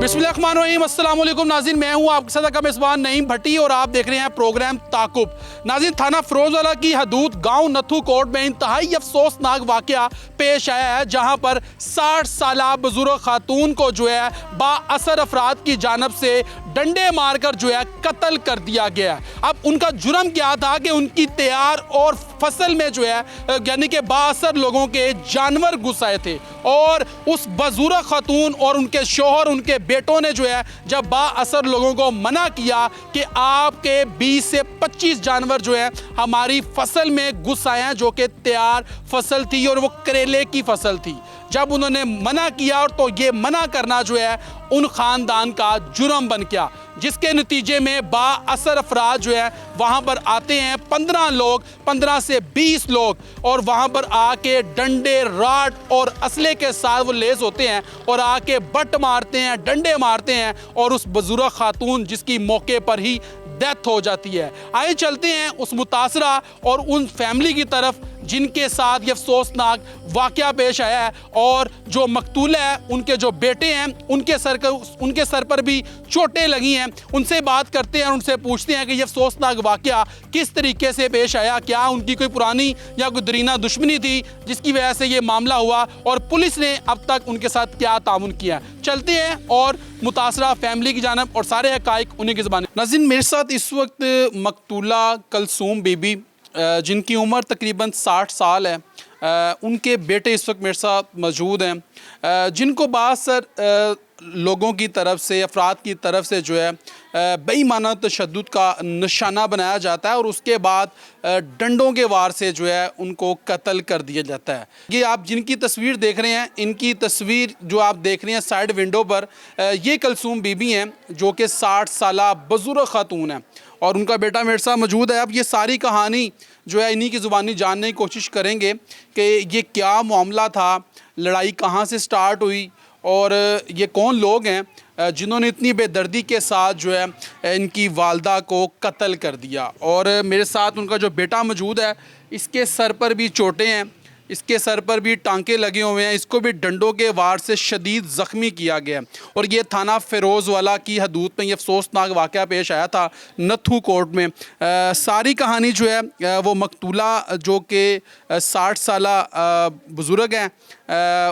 बिस्मिल्लाहिर्रहमानिर्रहीम, अस्सलाम वालेकुम नाज़रीन, मैं हूं आपके साथ का मेज़बान नईम भट्टी और आप देख रहे हैं प्रोग्राम ताकुब। नाज़रीन, थाना फ़िरोज़वाला की हदूद गांव नथू कोट में इंतहाई अफसोसनाक वाक़या पेश आया है, जहां पर 60 साला बुजुर्ग खातून को जो है बाअसर अफराद की जानब से डंडे मारकर जो है कत्ल कर दिया गया है। अब उनका जुर्म क्या था कि उनकी तैयार और फसल में जो है यानी कि बाअसर लोगों के जानवर घुस आए थे और उस बुजुर्ग खातून और उनके शोहर, उनके बेटों ने जो है जब बाअसर लोगों को मना किया कि आपके 20 से 25 जानवर जो है हमारी फसल में घुस आए हैं, जो कि तैयार फसल थी और वो करेले की फसल थी। जब उन्होंने मना किया और तो ये मना करना जो है उन ख़ानदान का जुर्म बन गया, जिसके नतीजे में बाअसर अफराद जो है वहाँ पर आते हैं 15 लोग, 15 से 20 लोग, और वहाँ पर आके डंडे, राड और असले के साथ वो लेस होते हैं और आके बट मारते हैं, डंडे मारते हैं और उस बुजुर्ग खातून जिसकी मौके पर ही डेथ हो जाती है। आइए चलते हैं उस मुतासरा और उन फैमिली की तरफ जिनके साथ ये अफसोसनाक वाक़या पेश आया है, और जो मकतूल है उनके जो बेटे हैं उनके सर पर भी चोटें लगी हैं। उनसे बात करते हैं, उनसे पूछते हैं कि ये अफसोसनाक वाक़या किस तरीके से पेश आया, क्या उनकी कोई पुरानी या कोई दरीना दुश्मनी थी जिसकी वजह से ये मामला हुआ और पुलिस ने अब तक उनके साथ क्या ताउन किया। चलते हैं और मुतासरा फैमिली की जानब और सारे हक़ाइक़ उन्हीं की ज़बान। नाज़रीन, मेरे साथ इस वक्त मकतूला कलसूम बीबी जिनकी उम्र तकरीबन 60 साल है, उनके बेटे इस वक्त मेरे साथ मौजूद हैं, जिनको बाअसर लोगों की तरफ से, अफराद की तरफ से जो है बेईमाना तशद्दुद का निशाना बनाया जाता है और उसके बाद डंडों के वार से जो है उनको कत्ल कर दिया जाता है। ये आप जिनकी तस्वीर देख रहे हैं, इनकी तस्वीर जो आप देख रहे हैं साइड विंडो पर, ये कलसूम बीबी हैं जो कि 60 साला बुजुर्ग खातून हैं और उनका बेटा मेरे साथ मौजूद है। अब ये सारी कहानी जो है इन्हीं की ज़ुबानी जानने की कोशिश करेंगे कि ये क्या मामला था, लड़ाई कहाँ से स्टार्ट हुई और ये कौन लोग हैं जिन्होंने इतनी बेदर्दी के साथ जो है इनकी वालदा को कत्ल कर दिया। और मेरे साथ उनका जो बेटा मौजूद है, इसके सर पर भी चोटें हैं, इसके सर पर भी टांके लगे हुए हैं, इसको भी डंडों के वार से शदीद ज़ख्मी किया गया। और ये थाना फ़िरोज़वाला की हदूद में ये अफसोसनाक वाक़या पेश आया था नथू कोर्ट में। सारी कहानी जो है वो मकतूला जो कि 60 साला बुज़ुर्ग हैं,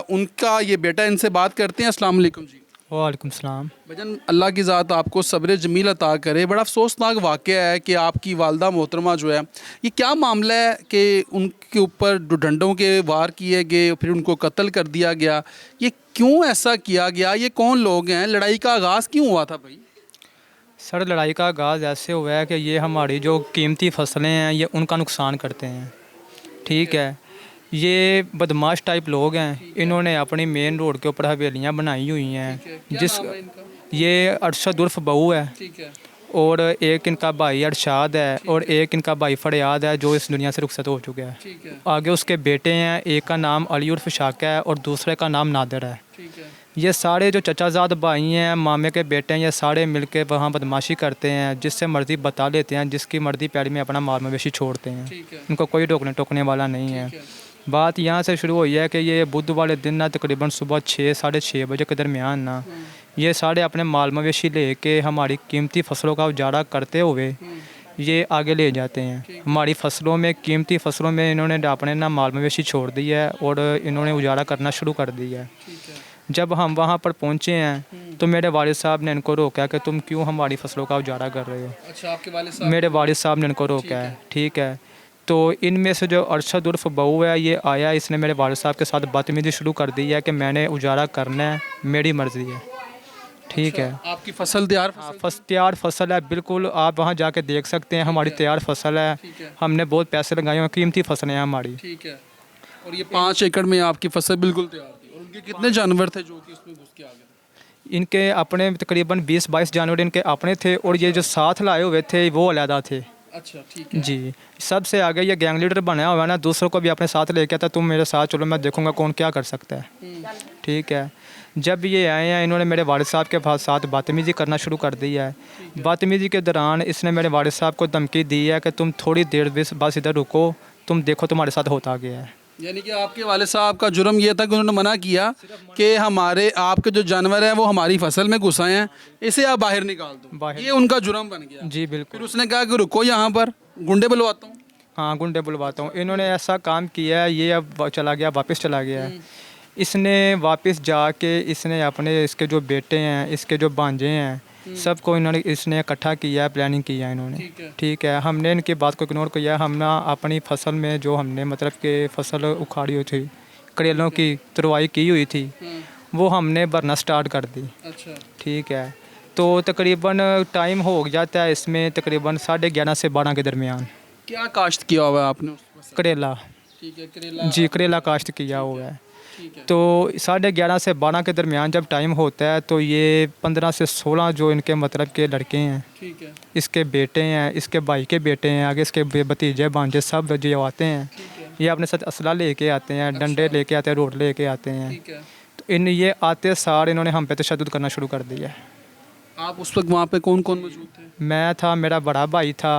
उनका ये बेटा, इनसे बात करते हैं। अस्सलाम वालेकुम जी। वालेकुम सलाम। भजन, अल्लाह की ज़ात आपको सब्र जमील अता करे। बड़ा अफसोसनाक वाक़या है कि आपकी वालदा मोहतरमा जो है, ये क्या मामला है कि उनके ऊपर डंडों के वार किए गए, फिर उनको कत्ल कर दिया गया, ये क्यों ऐसा किया गया, ये कौन लोग हैं, लड़ाई का आगाज़ क्यों हुआ था भाई? सर, लड़ाई का आगाज़ ऐसे हुआ है कि ये हमारी जो कीमती फसलें हैं ये उनका नुकसान करते हैं। ठीक है, ये बदमाश टाइप लोग हैं, इन्होंने अपनी मेन रोड के ऊपर हवेलियाँ बनाई हुई हैं। जिस ये अरशद उर्फ बहू है, और एक इनका भाई अरशाद है और एक इनका भाई फरियाद है जो इस दुनिया से रुखसत हो चुका है। आगे उसके बेटे हैं, एक का नाम अली उर्फ शाका है और दूसरे का नाम नादिर है। ये सारे जो चचाजाद भाई हैं, मामे के बेटे हैं, ये सारे मिलके वहाँ बदमाशी करते हैं, जिससे मर्ज़ी बता लेते हैं, जिसकी मर्ज़ी पैड़ी में अपना माल मवेशी छोड़ते हैं। इनको कोई रोकने टोकने वाला नहीं है। बात यहाँ से शुरू हुई है कि ये बुध वाले दिन ना तकरीबन सुबह 6 साढ़े 6 बजे के दरमियान ना ये सारे अपने माल मवेशी ले के हमारी कीमती फसलों का उजाड़ा करते हुए ये आगे ले जाते हैं। हमारी फसलों में, कीमती फसलों में इन्होंने अपने ना माल मवेशी छोड़ दी है और इन्होंने उजाड़ा करना शुरू कर दिया है। जब हम वहाँ पर पहुँचे हैं तो मेरे वालिद साहब ने इनको रोका कि तुम क्यों हमारी फसलों का उजाड़ा कर रहे हो। अच्छा, आपके वालिद साहब? मेरे वालिद साहब ने इनको रोका है। ठीक है, तो इनमें से जो अरशद उर्फ बहू है, ये आया, इसने मेरे वालिद साहब के साथ बदतमीज़ी शुरू कर दी है कि मैंने उजाड़ा करना है, मेरी मर्ज़ी है। ठीक है, आपकी फसल तैयार? तैयार फसल है, बिल्कुल। आप वहाँ जाके देख सकते हैं, हमारी तैयार फसल है। हमने बहुत पैसे लगाए हुए, कीमती फसलें हैं हमारी। ठीक है, और ये 5 एकड़ में आपकी फसल बिल्कुल तैयार थी। और उनके कितने जानवर थे जो कि उसमें घुस के आ गए? इनके अपने तकरीबन 20-22 जानवर इनके अपने थे और ये जो साथ लाए हुए थे वो अलहदा थे। अच्छा, ठीक है जी। सबसे आगे ये गैंग लीडर बनाया हुआ है ना, दूसरों को भी अपने साथ लेके आता, तुम मेरे साथ चलो, मैं देखूंगा कौन क्या कर सकता है। ठीक है, जब ये आए हैं, इन्होंने मेरे वालिद साहब के साथ बदतमीज़ी करना शुरू कर दी है। बदतमीज़ी के दौरान इसने मेरे वालिद साहब को धमकी दी है कि तुम थोड़ी देर बस इधर रुको, तुम देखो तुम्हारे साथ होता गया है। यानी कि आपके वाले साहब का जुर्म ये था कि उन्होंने मना किया कि हमारे आपके जो जानवर हैं वो हमारी फसल में घुस आए हैं, इसे आप बाहर निकाल दो, ये उनका जुर्म बन गया। जी फिर बिल्कुल। उसने कहा कि रुको यहाँ पर, गुंडे बुलवाता हूँ। हाँ गुंडे बुलवाता हूँ। इन्होंने ऐसा काम किया है, ये अब चला गया, वापस चला गया है। इसने वापस जाके इसने अपने इसके जो बेटे हैं, इसके जो भांजे हैं, सबको इन्होंने इसने इकट्ठा किया है, प्लानिंग किया है इन्होंने। ठीक है। ठीक है, हमने इनकी बात को इग्नोर किया। हम ना अपनी फसल में जो हमने मतलब कि फसल उखाड़ी हुई थी, करेलों की तुरवाई की हुई थी, वो हमने भरना स्टार्ट कर दी। अच्छा। ठीक है, तो तकरीबन टाइम हो जाता है इसमें तकरीबन 11:30 से 12 के दरमियान। क्या काश्त किया हुआ है आपने उस फसल? करेला, ठीक है, करेला। जी करेला काश्त किया हुआ है। ठीक है। तो 11:30 से 12 के दरमियान जब टाइम होता है तो ये 15 से 16 जो इनके मतलब के लड़के हैं, ठीक है। इसके बेटे हैं, इसके भाई के बेटे हैं, आगे इसके भतीजे भांजे सब जो आते हैं, ये अपने साथ असला लेके आते हैं, डंडे लेके आते हैं, रोड लेके आते हैं। ठीक है। तो ये आते सार इन्होंने हम पे तशद्दुद करना शुरू कर दिया। आप उस वक्त वहाँ पे कौन कौन मौजूद थे? मैं था, मेरा बड़ा भाई था,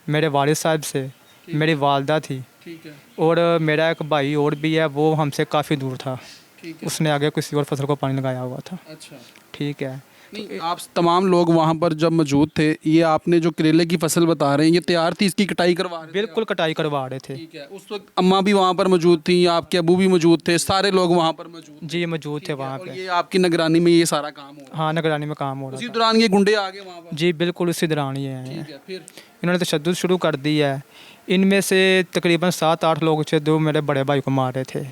मेरे वालिद साहब से, मेरी वालदा थी, ठीक है। और मेरा एक भाई और भी है, वो हमसे काफ़ी दूर था, ठीक है। उसने आगे किसी और फसल को पानी लगाया हुआ था। अच्छा। ठीक है, नहीं, आप तमाम लोग वहाँ पर जब मौजूद थे, ये आपने जो करेले की फसल बता रहे हैं, ये तैयार थी, इसकी कटाई करवा रहे थे? बिल्कुल कटाई करवा रहे थे। ठीक है। उस वक्त अम्मा भी वहाँ पर मौजूद थी, आपके अबू भी मौजूद थे, सारे लोग वहाँ पर मौजूद थे? जी मौजूद थे वहाँ और पे। ये आपकी निगरानी में ये सारा काम हो रहा हाँ निगरानी में काम हो है? रहा उसी था। दौरान ये गुंडे आ गए वहाँ पर? जी बिल्कुल उसी दौरान ये आए हैं। ठीक है। फिर? इन्होंने तशद्दुद शुरू कर दी है। इनमें से तकरीबन 7-8 लोग थे जो मेरे बड़े भाई को मार रहे थे।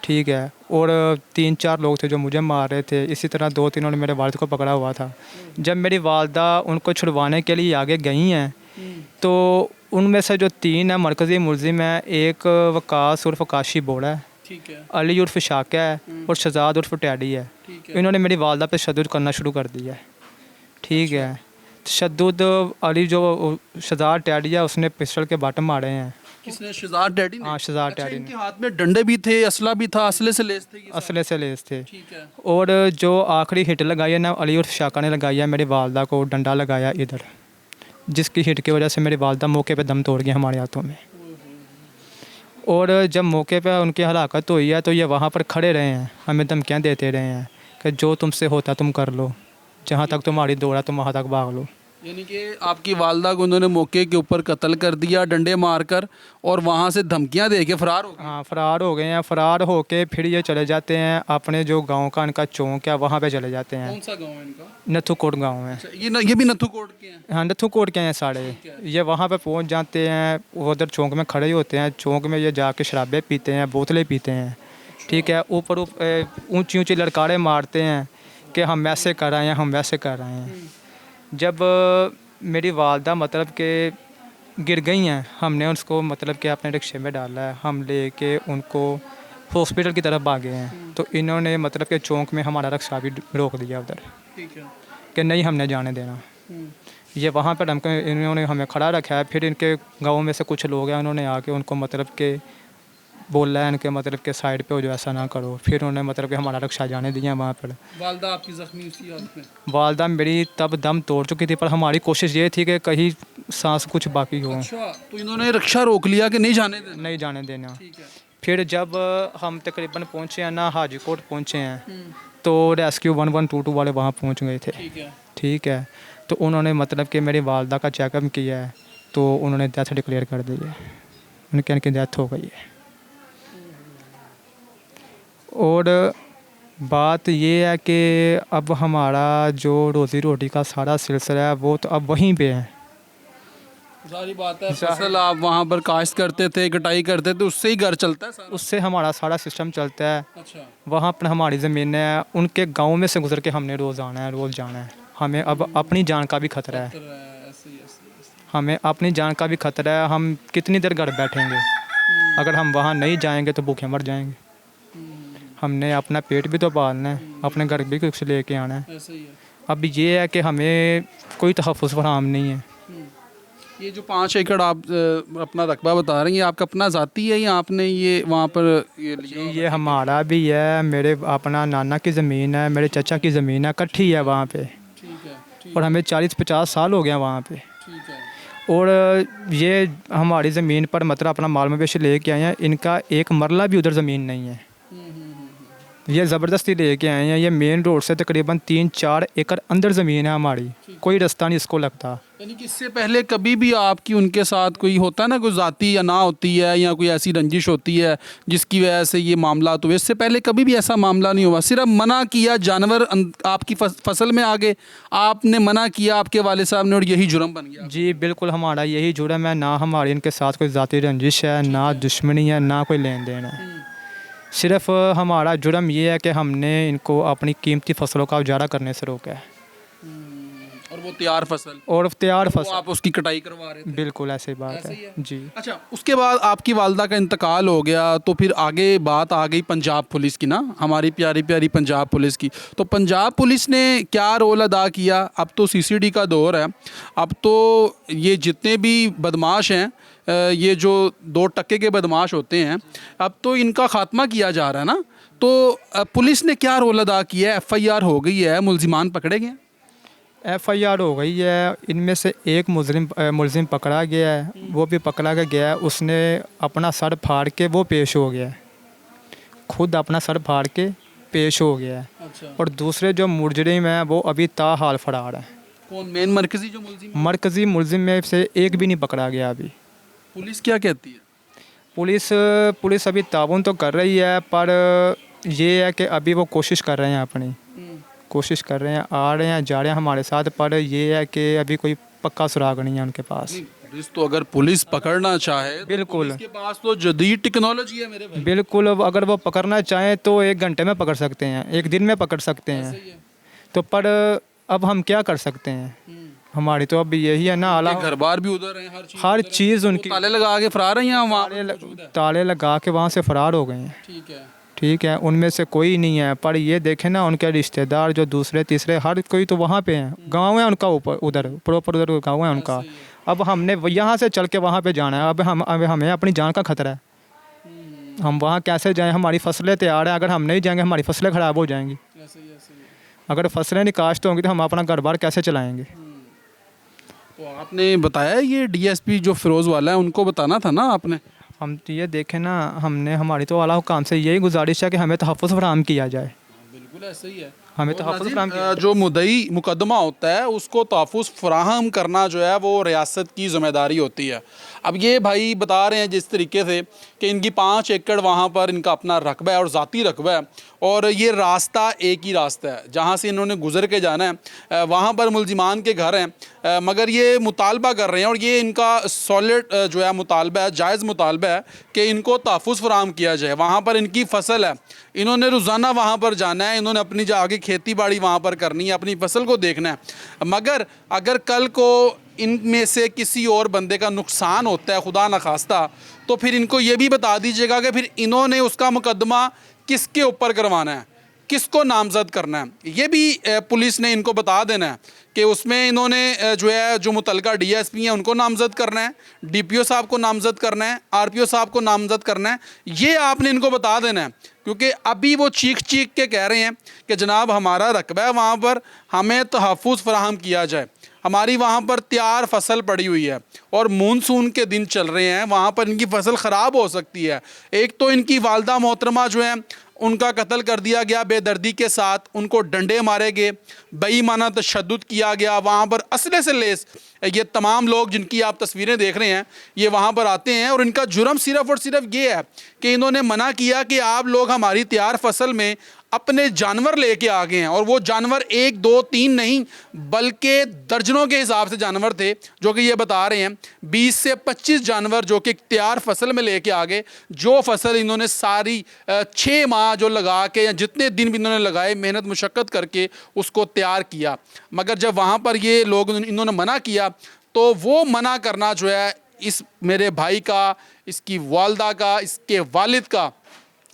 ठीक है, और 3-4 लोग थे जो मुझे मार रहे थे। इसी तरह 2-3 ने मेरे वालिद को पकड़ा हुआ था। जब मेरी वालदा उनको छुड़वाने के लिए आगे गई हैं, तो उनमें से जो 3 है मरकज़ी मुलजिम है, एक वकास उर्फ काशी बोड़ा है, ठीक है। अली उर्फ शाका है, और शहजाद उर्फ टैडी है। ठीक है। इन्होंने मेरी वालदा पे तशद्दुद करना शुरू कर दिया है। ठीक है, तशद्दुद अली जो शहजाद टैडी है उसने पिस्टल के बाटम मारे हैं। किसने? शहजाद डैडी ने? हाँ शहजाद अच्छा, टैडी इनके ने। हाथ में डंडे भी थे, असला भी था, असले से लेस थे ये सारे? असले से लेस थे। ठीक है। और जो आखिरी हिट लगाई है ना अली उर्फ शाका ने लगाई है, मेरी वालदा को डंडा लगाया इधर, जिसकी हिट की वजह से मेरी वालदा मौके पे दम तोड़ गई हमारे हाथों में। और जब मौके पे उनकी हलाकत हुई है तो ये वहाँ पर खड़े रहे हैं, हमें धमकियाँ देते रहे हैं कि जो तुमसे होता तुम कर लो, जहाँ तक तुम्हारी दौड़ है तुम वहाँ तक भाग लो। यानी कि आपकी वालदा को उन्होंने मौके के ऊपर कत्ल कर दिया डंडे मारकर, और वहाँ से धमकियाँ दे के फरार हो गए? हाँ फरार हो गए हैं। फरार होके फिर ये चले जाते हैं अपने जो गांव का इनका चौक है वहाँ पे चले जाते हैं। कौन सा गांव है इनका? नथुकोट गांव है। अच्छा, ये भी नथु कोट के हैं? हाँ नथुकोट के हैं सारे। ये वहाँ पे पहुँच जाते हैं, उधर चौक में खड़े होते हैं। चौक में ये जाके शराबें पीते हैं, बोतलें पीते हैं। ठीक है, ऊपर ऊँची ऊँची लड़कारे मारते हैं कि हम ऐसे कर रहे हैं, हम वैसे कर रहे हैं। जब मेरी वालदा मतलब कि गिर गई हैं, हमने उसको मतलब कि अपने रिक्शे में डाला है, हम लेके उनको हॉस्पिटल की तरफ भागे हैं। तो इन्होंने मतलब कि चौक में हमारा रिक्शा भी रोक दिया उधर ठीक है। कि नहीं हमने जाने देना। ये वहाँ पर हमको इन्होंने हमें खड़ा रखा है। फिर इनके गाँव में से कुछ लोग हैं, उन्होंने आके उनको मतलब कि बोला है इनके मतलब के साइड पे हो जो ऐसा ना करो। फिर उन्होंने मतलब कि हमारा रिक्शा जाने दिया वहाँ पर। वालदा आपकी ज़ख्मी उसी हालत में? वालदा मेरी तब दम तोड़ चुकी थी, पर हमारी कोशिश ये थी कि कहीं सांस कुछ बाकी हो। अच्छा, तो इन्होंने रिक्शा रोक लिया कि नहीं जाने देना? नहीं जाने देना। ठीक है। फिर जब हम तकरीबन पहुँचे हैं ना हाजीकोट पहुँचे हैं, तो रेस्क्यू 1122 वाले वहाँ पहुँच गए थे। ठीक है। ठीक है, तो उन्होंने मतलब कि मेरी वालदा का चेकअप किया है, तो उन्होंने डेथ डिक्लेयर कर दी है, उनकी डेथ हो गई है। और बात ये है कि अब हमारा जो रोज़ी रोटी का सारा सिलसिला है वो तो अब वहीं पे है। सारी बात है, फसल आप वहाँ पर काश्त करते थे, कटाई करते थे, उससे ही घर चलता है सारा? उससे हमारा सारा सिस्टम चलता है। अच्छा। वहाँ पर हमारी ज़मीनें हैं, उनके गांव में से गुजर के हमने रोज़ आना है, रोज़ जाना है। हमें अब अपनी जान का भी खतरा है, हमें अपनी जान का भी खतरा है। हम कितनी देर घर बैठेंगे? अगर हम वहाँ नहीं जाएंगे तो भूखे मर जाएंगे। हमने अपना पेट भी तो पालना है, अपने घर भी कुछ लेके आना है। ऐसे ही है। अब ये है कि हमें कोई तहफ़्फ़ुज़ फराहम नहीं है। ये जो 5 एकड़ आप अपना रकबा बता रही हैं, आपका अपना ज़ाती है या आपने ये वहाँ पर ये लिया? ये हमारा भी है, मेरे अपना नाना की ज़मीन है, मेरे चाचा की ज़मीन है, इकट्ठी है वहाँ पे। ठीक है। ठीक और हमें 40-50 साल हो गए वहाँ पे। ठीक है। और ये हमारी ज़मीन पर मतलब अपना माल मवेशी लेके आए हैं, इनका एक मरला भी उधर ज़मीन नहीं है। ये ज़बरदस्ती लेके आए हैं। ये मेन रोड से तकरीबन 3-4 एकड़ अंदर ज़मीन है हमारी, कोई रास्ता नहीं इसको लगता। यानी कि इससे पहले कभी भी आपकी उनके साथ कोई होता है ना, कोई ज़ाती अना होती है या कोई ऐसी रंजिश होती है जिसकी वजह से ये मामला हुए, इससे पहले कभी भी ऐसा मामला नहीं हुआ? सिर्फ मना किया, जानवर आपकी फसल में आ गए, आपने मना किया आपके वाले साहब ने, और यही जुर्म बन गया? जी बिल्कुल, हमारा यही जुर्म है। ना हमारी इनके साथ कोई ज़ाती रंजिश है, ना दुश्मनी है, ना कोई लेन देन है। सिर्फ हमारा जुर्म ये है कि हमने इनको अपनी कीमती फसलों का उजारा करने से रोका है। और वो तैयार फसल, और तैयार वो फसल, आप उसकी कटाई करवा रहे थे? बिल्कुल ऐसी बात ऐसे है। ही है? जी। अच्छा, उसके बाद आपकी वालदा का इंतकाल हो गया, तो फिर आगे बात आ गई पंजाब पुलिस की ना, हमारी प्यारी प्यारी पंजाब पुलिस की। तो पंजाब पुलिस ने क्या रोल अदा किया? अब तो सीसीडी का दौर है, अब तो ये जितने भी बदमाश हैं, ये जो 2% के बदमाश होते हैं, अब तो इनका खात्मा किया जा रहा है ना। तो पुलिस ने क्या रोल अदा किया है? FIR हो गई है, मुलजिमान पकड़े गए? FIR हो गई है। इनमें से एक मुलजिम पकड़ा गया है, वो भी पकड़ा गया है। उसने अपना सर फाड़ के वो पेश हो गया है, खुद अपना सर फाड़ के पेश हो गया है। अच्छा। और दूसरे जो मुजरिम हैं वो अभी ताहाल फरार हैं। कौन मेन मरकजी जो मुलजिम? मरकज़ी मुलजिम में से एक भी नहीं पकड़ा गया अभी। पुलिस क्या कहती है? पुलिस अभी ताउन तो कर रही है, पर ये है कि अभी वो कोशिश कर रहे हैं, अपनी कोशिश कर रहे हैं, आ रहे हैं, जा रहे हैं हमारे साथ, पर ये है कि अभी कोई पक्का सुराग नहीं है उनके पास। पुलिस तो अगर पुलिस पकड़ना चाहे तो बिल्कुल। पुलिस के पास तो जदीद टेक्नोलॉजी है मेरे भाई। बिल्कुल, अब अगर वो पकड़ना चाहें तो 1 घंटे में पकड़ सकते हैं, 1 दिन में पकड़ सकते हैं। तो पर अब हम क्या कर सकते हैं? हमारी तो अब यही है ना, आला घर बार भी उधर है, हर चीज़ उनकी, ताले लगा के फरार है, यहाँ वहाँ ताले लगा के वहाँ से फरार हो गए हैं। ठीक है, उनमें से कोई नहीं है। पर ये देखें ना, उनके रिश्तेदार जो दूसरे तीसरे हर कोई तो वहाँ पे हैं, गांव है उनका, ऊपर उधर प्रॉपर उधर गांव है उनका। अब हमने यहाँ से चल के वहाँ पे जाना है। अब हमें अपनी जान का खतरा है, हम वहाँ कैसे जाएं? हमारी फसलें तैयार हैं, अगर हम नहीं जाएंगे हमारी फसलें ख़राब हो जाएंगी। अगर फसलें नहीं काश्त होंगी तो हम अपना घर बार कैसे चलाएँगे? तो आपने बताया ये DSP जो फिरोज़ वाला है, उनको बताना था ना आपने? हम तो ये देखें ना, हमने हमारी तो आला हुकाम से यही गुजारिश है कि हमें तहफ़्फ़ुज़ फराहम किया जाए। बिल्कुल ऐसा ही है, हमें तहफ़्फ़ुज़ फराहम किया जाए। जो मुद्दई मुकदमा होता है उसको तहफ़्फ़ुज़ फराहम करना जो है वो रियासत की ज़िम्मेदारी होती है। अब ये भाई बता रहे हैं जिस तरीके से कि इनकी 5 एकड़ वहाँ पर इनका अपना रकबा है और ज़ाती रकबा है, और ये रास्ता एक ही रास्ता है जहाँ से इन्होंने गुज़र के जाना है। वहाँ पर मुलजिमान के घर हैं, मगर ये मुतालबा कर रहे हैं, और ये इनका सॉलिड जो है मुतालबा है, जायज़ मुतालबा है कि इनको तहफ़्फ़ुज़ फराहम किया जाए। वहाँ पर इनकी फसल है, इन्होंने रोज़ाना वहाँ पर जाना है, इन्होंने अपनी आगे खेती बाड़ी वहाँ पर करनी है, अपनी फसल को देखना है। मगर अगर कल को इनमें से किसी और बंदे का नुकसान होता है, खुदा न खास्ता, तो फिर इनको ये भी बता दीजिएगा कि फिर इन्होंने उसका मुकदमा किसके ऊपर करवाना है, किसको नामज़द करना है। ये भी पुलिस ने इनको बता देना है कि उसमें इन्होंने जो है जो मुतलका DSP हैं उनको नामज़द करना है, DPO साहब को नामज़द करना है, RPO साहब को नामज़द करना है। ये आपने इनको बता देना है, क्योंकि अभी वो चीख के कह रहे हैं कि जनाब हमारा रकबा है वहाँ पर, हमें तहफ़्फ़ुज़ फराहम किया जाए, हमारी वहाँ पर तैयार फसल पड़ी हुई है और मानसून के दिन चल रहे हैं, वहाँ पर इनकी फसल ख़राब हो सकती है। एक तो इनकी वालदा मोहतरमा जो है उनका कत्ल कर दिया गया बेदर्दी के साथ, उनको डंडे मारे गए, बेईमाना तशद्दुद किया गया, वहाँ पर असले से लेस ये तमाम लोग जिनकी आप तस्वीरें देख रहे हैं ये वहाँ पर आते हैं, और इनका जुर्म सिर्फ़ और सिर्फ ये है कि इन्होंने मना किया कि आप लोग हमारी तैयार फसल में अपने जानवर लेके आ गए हैं, और वो जानवर 1, 2, 3 नहीं बल्कि दर्जनों के हिसाब से जानवर थे, जो कि ये बता रहे हैं 20 से 25 जानवर जो कि तैयार फसल में लेके आ गए। जो फसल इन्होंने सारी 6 माह जो लगा के या जितने दिन भी इन्होंने लगाए मेहनत मुशक्क़त करके उसको तैयार किया, मगर जब वहाँ पर ये लोग इन्होंने मना किया तो वो मना करना जो है इस मेरे भाई का, इसकी वालदा का, इसके वालिद का,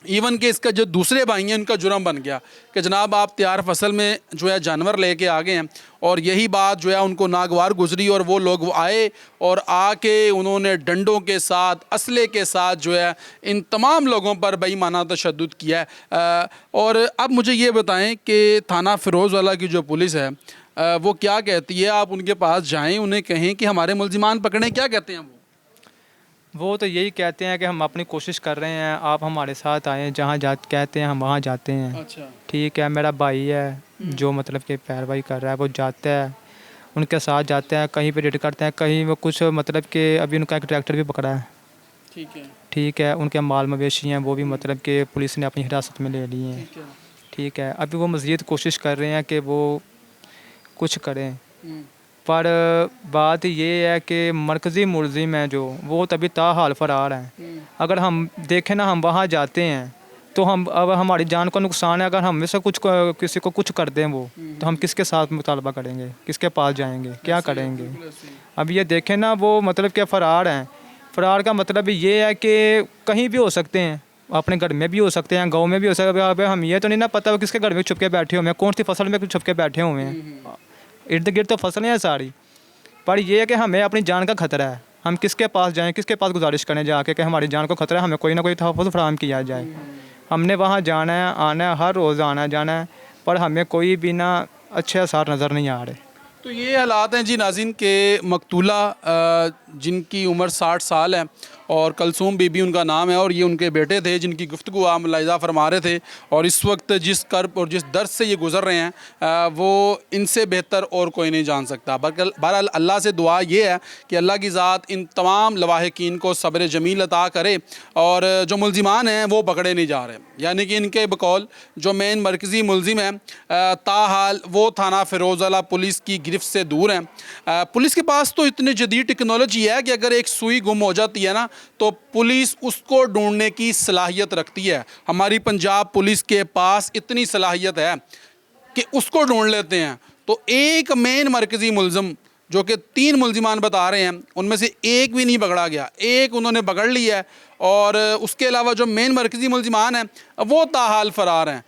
इवन के इसका जो दूसरे भाई हैं उनका जुर्म बन गया कि जनाब आप तैयार फसल में जो है जानवर लेके आ गए हैं। और यही बात जो है उनको नागवार गुजरी, और वो लोग आए और आके उन्होंने डंडों के साथ, असले के साथ जो है इन तमाम लोगों पर बेईमाना तशद्दुद किया है। और अब मुझे ये बताएं कि थाना फिरोज़ वाला की जो पुलिस है वो क्या कहती है, आप उनके पास जाएं, उन्हें कहें कि हमारे मुलजिमान पकड़ें, क्या कहते हैं वो तो यही कहते हैं कि हम अपनी कोशिश कर रहे हैं, आप हमारे साथ आएँ, जहाँ जा कहते हैं हम वहाँ जाते हैं। अच्छा। ठीक है, मेरा भाई है जो मतलब कि पैरवाई कर रहा है, वो जाता है, उनके साथ जाते हैं, कहीं पे रेड करते हैं, कहीं वो कुछ मतलब कि अभी उनका एक ट्रैक्टर भी पकड़ा है। ठीक है। ठीक है, उनके माल मवेशी हैं वो भी मतलब कि पुलिस ने अपनी हिरासत में ले लिए हैं। ठीक है। ठीक है, अभी वो मज़ीद कोशिश कर रहे हैं कि वो कुछ करें, हम्म। पर बात ये है कि मरकज़ी मुलजिम है जो, वो तभी ताहाल फ़रार हैं। अगर हम देखें ना, हम वहाँ जाते हैं तो हम अब हमारी जान को नुकसान है, अगर हम में से किसी को कुछ कर दें वो, तो हम किसके साथ मुतालबा करेंगे, किसके पास जाएंगे, क्या करेंगे। अब ये देखें ना, वो मतलब क्या फ़रार हैं। फ़रार का मतलब ये है कि कहीं भी हो सकते हैं, अपने घर में भी हो सकते हैं, गांव में भी हो सकते हैं। अब हम ये तो नहीं ना पता वो किसके घर में छुप के बैठे हुए हैं, कौन सी फसल में छुप के बैठे हुए हैं। इर्द गिर्द तो फसलें हैं सारी, पर यह है कि हमें अपनी जान का खतरा है। हम किसके पास जाएं, किसके पास गुजारिश करें जाके कि हमारी जान को खतरा है, हमें कोई ना कोई तहफ़्फ़ुज़ फराहम किया जाए। हमने वहाँ जाना है, आना है, हर रोज़ आना जाना है, पर हमें कोई भी ना अच्छे आसार नज़र नहीं आ रहे। तो ये हालात हैं जी नाज़रीन के मकतूला जिनकी उम्र 60 साल है और कलसूम बीबी उनका नाम है, और ये उनके बेटे थे जिनकी गुफ्तगू आप मुलाहिज़ा फरमा रहे थे, और इस वक्त जिस कर्ब और जिस दर्द से ये गुज़र रहे हैं वो इनसे बेहतर और कोई नहीं जान सकता। बहरहाल अल्लाह से दुआ ये है कि अल्लाह की ज़ात इन तमाम लवाहिकीन को सब्र जमील अता करे, और जो मुलजिमान हैं वो पकड़े नहीं जा रहे, यानी कि इनके बकौल जो मेन मरकज़ी मुलजिम है ताहाल वो थाना फ़िरोज़ाला पुलिस की गिरफ्त से दूर हैं। पुलिस के पास तो इतनी जदीद टेक्नोलॉजी है कि अगर एक सुई गुम हो जाती है ना, तो पुलिस उसको ढूंढने की सलाहियत रखती है। हमारी पंजाब पुलिस के पास इतनी सलाहियत है कि उसको ढूंढ लेते हैं। तो एक मेन मरकज़ी मुलज़िम जो कि 3 मुलजिमान बता रहे हैं, उनमें से एक भी नहीं पकड़ा गया, एक उन्होंने पकड़ लिया है, और उसके अलावा जो मेन मरकज़ी मुलजिमान हैं वो ताहाल फ़रार हैं।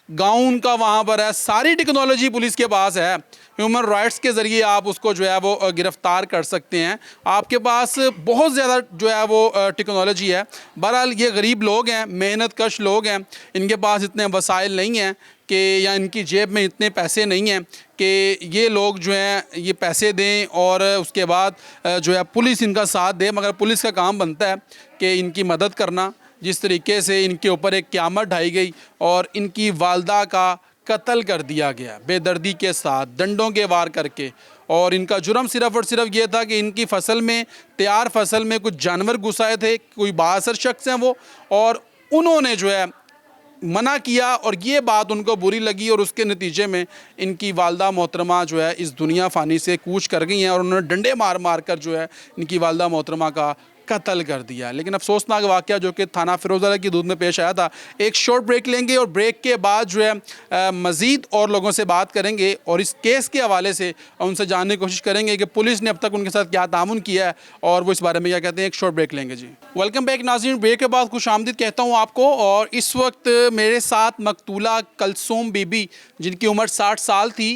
गाँव उनका वहाँ पर है, सारी टेक्नोलॉजी पुलिस के पास है, ह्यूमन राइट्स के ज़रिए आप उसको जो है वो गिरफ़्तार कर सकते हैं। आपके पास बहुत ज़्यादा जो है वो टेक्नोलॉजी है। बहरहाल ये गरीब लोग हैं, मेहनत कश लोग हैं, इनके पास इतने वसाइल नहीं हैं कि, या इनकी जेब में इतने पैसे नहीं हैं कि ये लोग जो हैं ये पैसे दें और उसके बाद जो है पुलिस इनका साथ दे। मगर पुलिस का काम बनता है कि इनकी मदद करना। जिस तरीके से इनके ऊपर एक क़यामत ढाई गई और इनकी वालदा का कत्ल कर दिया गया बेदर्दी के साथ, डंडों के वार करके, और इनका जुर्म सिर्फ़ और सिर्फ ये था कि इनकी फसल में, तैयार फसल में कुछ जानवर घुस आए थे, कोई बाअसर शख्स हैं वो, और उन्होंने जो है मना किया, और ये बात उनको बुरी लगी, और उसके नतीजे में इनकी वालदा मोहतरमा जो है इस दुनिया फ़ानी से कूच कर गई हैं, और उन्होंने डंडे मार मार कर जो है इनकी वालदा मोहतरमा का कत्ल कर दिया। लेकिन अफसोसनाक वाक़या जो कि थाना फ़िरोज़ाला की दूध में पेश आया था। एक शॉर्ट ब्रेक लेंगे और ब्रेक के बाद जो है मज़ीद और लोगों से बात करेंगे और इस केस के हवाले से उनसे जानने की कोशिश करेंगे कि पुलिस ने अब तक उनके साथ क्या तामुन किया है और वो इस बारे में क्या कहते हैं। एक शॉर्ट ब्रेक लेंगे जी। वेलकम बैक नाज़रीन, ब्रेक के बाद खुशामदीद कहता हूँ आपको। और इस वक्त मेरे साथ मकतूला कलसूम बीबी जिनकी उम्र 60 साल थी,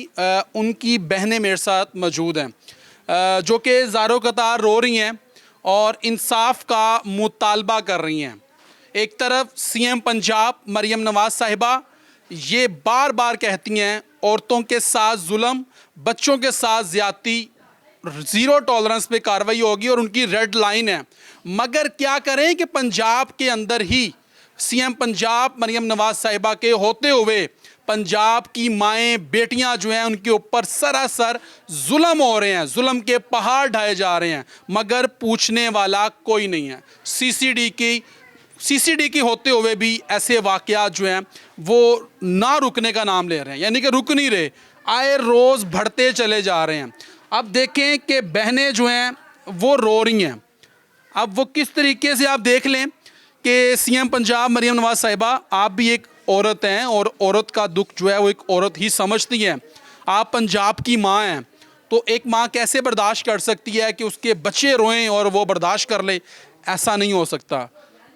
उनकी बहनें मेरे साथ मौजूद हैं जो कि ज़ारो कतार रो रही हैं और इंसाफ का मुतालबा कर रही हैं। एक तरफ सीएम पंजाब मरियम नवाज़ साहिबा ये बार बार कहती हैं औरतों के साथ जुल्म, बच्चों के साथ ज़्यादती, ज़ीरो टॉलरेंस पे कार्रवाई होगी और उनकी रेड लाइन है। मगर क्या करें कि पंजाब के अंदर ही सीएम पंजाब मरियम नवाज़ साहिबा के होते हुए पंजाब की माएँ बेटियां जो हैं उनके ऊपर सरासर जुल्म हो रहे हैं, जुल्म के पहाड़ ढाए जा रहे हैं, मगर पूछने वाला कोई नहीं है। सीसीडी की होते हुए भी ऐसे वाक़यात जो हैं वो ना रुकने का नाम ले रहे हैं, यानी कि रुक नहीं रहे, आए रोज़ बढ़ते चले जा रहे हैं। अब देखें कि बहनें जो हैं वो रो रही हैं। अब वो किस तरीके से आप देख लें कि सीएम पंजाब मरियम नवाज़ साहिबा, आप भी एक औरत हैं और औरत का दुख जो है वो एक औरत ही समझती हैं। आप पंजाब की माँ हैं, तो एक माँ कैसे बर्दाश्त कर सकती है कि उसके बच्चे रोएं और वो बर्दाश्त कर ले? ऐसा नहीं हो सकता।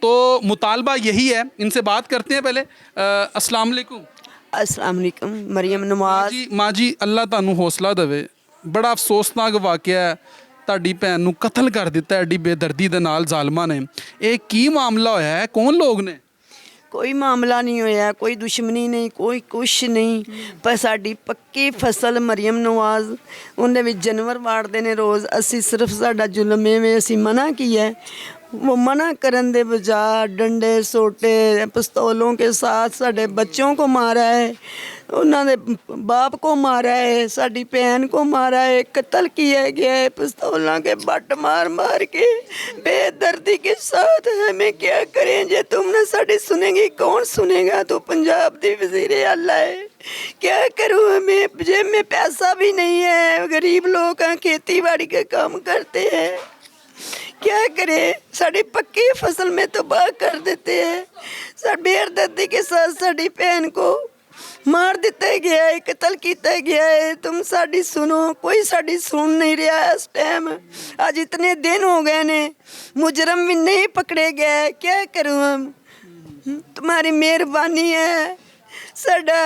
तो मुतालबा यही है। इनसे बात करते हैं पहले। अस्सलाम वालेकुम। अस्सलाम वालेकुम। मरियम नवाज़ माँ जी अल्लाह तानू हौसला देवे। बड़ा अफसोसनाक वाक़या है, ਤੁਹਾਡੀ ਭੈਣ ਨੂੰ ਕਤਲ ਕਰ ਦਿੱਤਾ ਐਡੀ ਬੇਦਰਦੀ ਦੇ ਨਾਲ ਜ਼ਾਲਮਾਂ ਨੇ। ਇਹ ਕੀ ਮਾਮਲਾ ਹੋਇਆ ਹੈ? ਕੌਣ ਲੋਕ ਨੇ? ਕੋਈ ਮਾਮਲਾ ਨਹੀਂ ਹੋਇਆ, ਕੋਈ ਦੁਸ਼ਮਣੀ ਨਹੀਂ, ਕੋਈ ਕੁਛ ਨਹੀਂ। ਪਰ ਸਾਡੀ ਪੱਕੀ ਫਸਲ ਮਰੀਮ ਨਵਾਜ਼, ਉਹਦੇ ਵਿੱਚ ਜਾਨਵਰ ਵਾੜਦੇ ਨੇ ਰੋਜ਼। ਅਸੀਂ ਸਿਰਫ ਸਾਡਾ ਜ਼ੁਲਮ ਐਵੇਂ ਅਸੀਂ ਮਨਾ किया वो मना करन दे बजाय डंडे सोटे पिस्तौलों के साथ साढ़े बच्चों को मारा है, उन्होंने बाप को मारा है, साड़ी भैन को मारा है, कत्ल किया गया है पिस्तौलों के बट मार मार के बेदर्दी के साथ। हमें क्या करें? जे तुमने साड़ी सुनेंगी कौन सुनेगा? तो पंजाब दी वज़ीर आला है, क्या करूँ? हमें जेब में पैसा भी नहीं है, गरीब लोग हैं, खेती बाड़ी के काम करते हैं, क्या करें? साड़ी पक्की फसल में तबाह कर देते हैं। साड़ी बेदर्दी के साथ साड़ी बहन को मार दिता गया है, कत्ल किया गया है। तुम साड़ी सुनो, कोई साड़ी सुन नहीं रहा है इस टाइम। आज इतने दिन हो गए ने, मुजरम भी नहीं पकड़े गए, क्या करूँ हम? तुम्हारी मेहरबानी है। साड़ा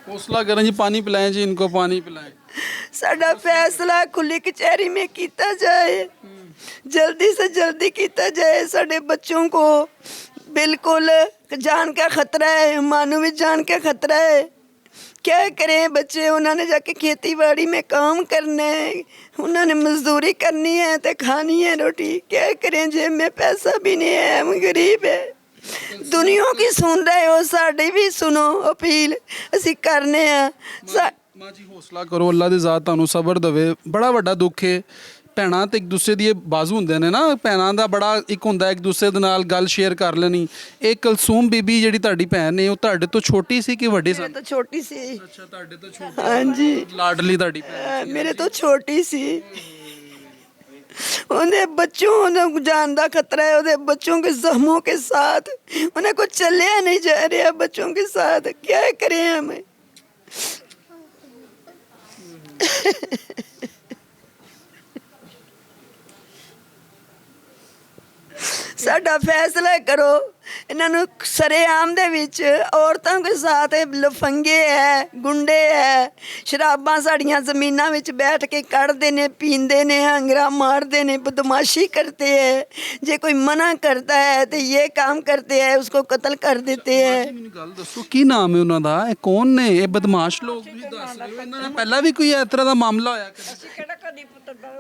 हौसला करें जी, पानी पिलाएं जी, इनको पानी पिलाएं। साडा फैसला खुली कचहरी में किया जाए, जल्दी से जल्दी किया जाए। साडे बच्चों को बिल्कुल जान का खतरा है, मानो भी जान का खतरा है। क्या करें? बच्चे उन्होंने जाके खेती बाड़ी में काम करना है, उन्होंने मजदूरी करनी है तो खानी है रोटी। क्या करें? जेब में पैसा भी नहीं है, हम गरीब है। दुनिया की सुन रहे हो, साड़ी भी सुनो, अपील असी करने हैं। ਮਾਂ ਜੀ ਹੌਸਲਾ ਕਰੋ, ਅੱਲਾ ਦੀ ਜ਼ਾਤ ਤੁਹਾਨੂੰ ਸਬਰ ਦੇਵੇ। ਬੜਾ ਵੱਡਾ ਦੁੱਖ ਹੈ, ਭੈਣਾਂ ਤੇ ਇੱਕ ਦੂਸਰੇ ਦੀ ਬਾਜ਼ੂ ਹੁੰਦੇ ਨੇ ਨਾ, ਭੈਣਾਂ ਦਾ ਬੜਾ ਇੱਕ ਹੁੰਦਾ ਇੱਕ ਦੂਸਰੇ ਦੇ ਨਾਲ ਗੱਲ ਸ਼ੇਅਰ ਕਰ ਲੈਣੀ। ਇਹ ਕਲਸੂਮ ਬੀਬੀ ਜਿਹੜੀ ਤੁਹਾਡੀ ਭੈਣ ਨੇ, ਉਹ ਤੁਹਾਡੇ ਤੋਂ ਛੋਟੀ ਸੀ ਕਿ ਵੱਡੀ ਸੀ? मेरे तो छोटी सी। ਅੱਛਾ, ਤੁਹਾਡੇ ਤੋਂ ਛੋਟੀ। हाँ जी, ਲਾਡਲੀ ਤੁਹਾਡੀ ਭੈਣ। मेरे तो छोटी सी। उन्हें बच्चों उन्हें जान का खतरा है, उन्हें बच्चों के जख्मों के साथ उन्हें कुछ चलिया नहीं जा रहा बच्चों के साथ। क्या करें हमें? साडा फैसला करो। इन्होंने सरेआम दे विच औरतों के साथ लफंगे है, गुंडे है, शराबां साड़ियां जमीनां विच बैठ के कढ़दे ने, पींदे ने, हंगरा मारते ने, बदमाशी करते हैं। जे कोई मना करता है तो ये काम करते हैं, उसको कत्ल कर देते हैं। ਮੈਨੂੰ ਗੱਲ ਦੱਸੋ, ਕੀ ਨਾਮ ਹੈ ਉਹਨਾਂ ਦਾ? ਇਹ ਕੌਣ ਨੇ? ਇਹ ਬਦਮਾਸ਼ ਲੋਕ ਵੀ ਦੱਸ ਰਹੇ ਹੋ, ਇਹਨਾਂ ਨਾਲ ਪਹਿਲਾਂ ਵੀ ਕੋਈ ਇਸ ਤਰ੍ਹਾਂ ਦਾ ਮਾਮਲਾ ਹੋਇਆ ਕਦੇ?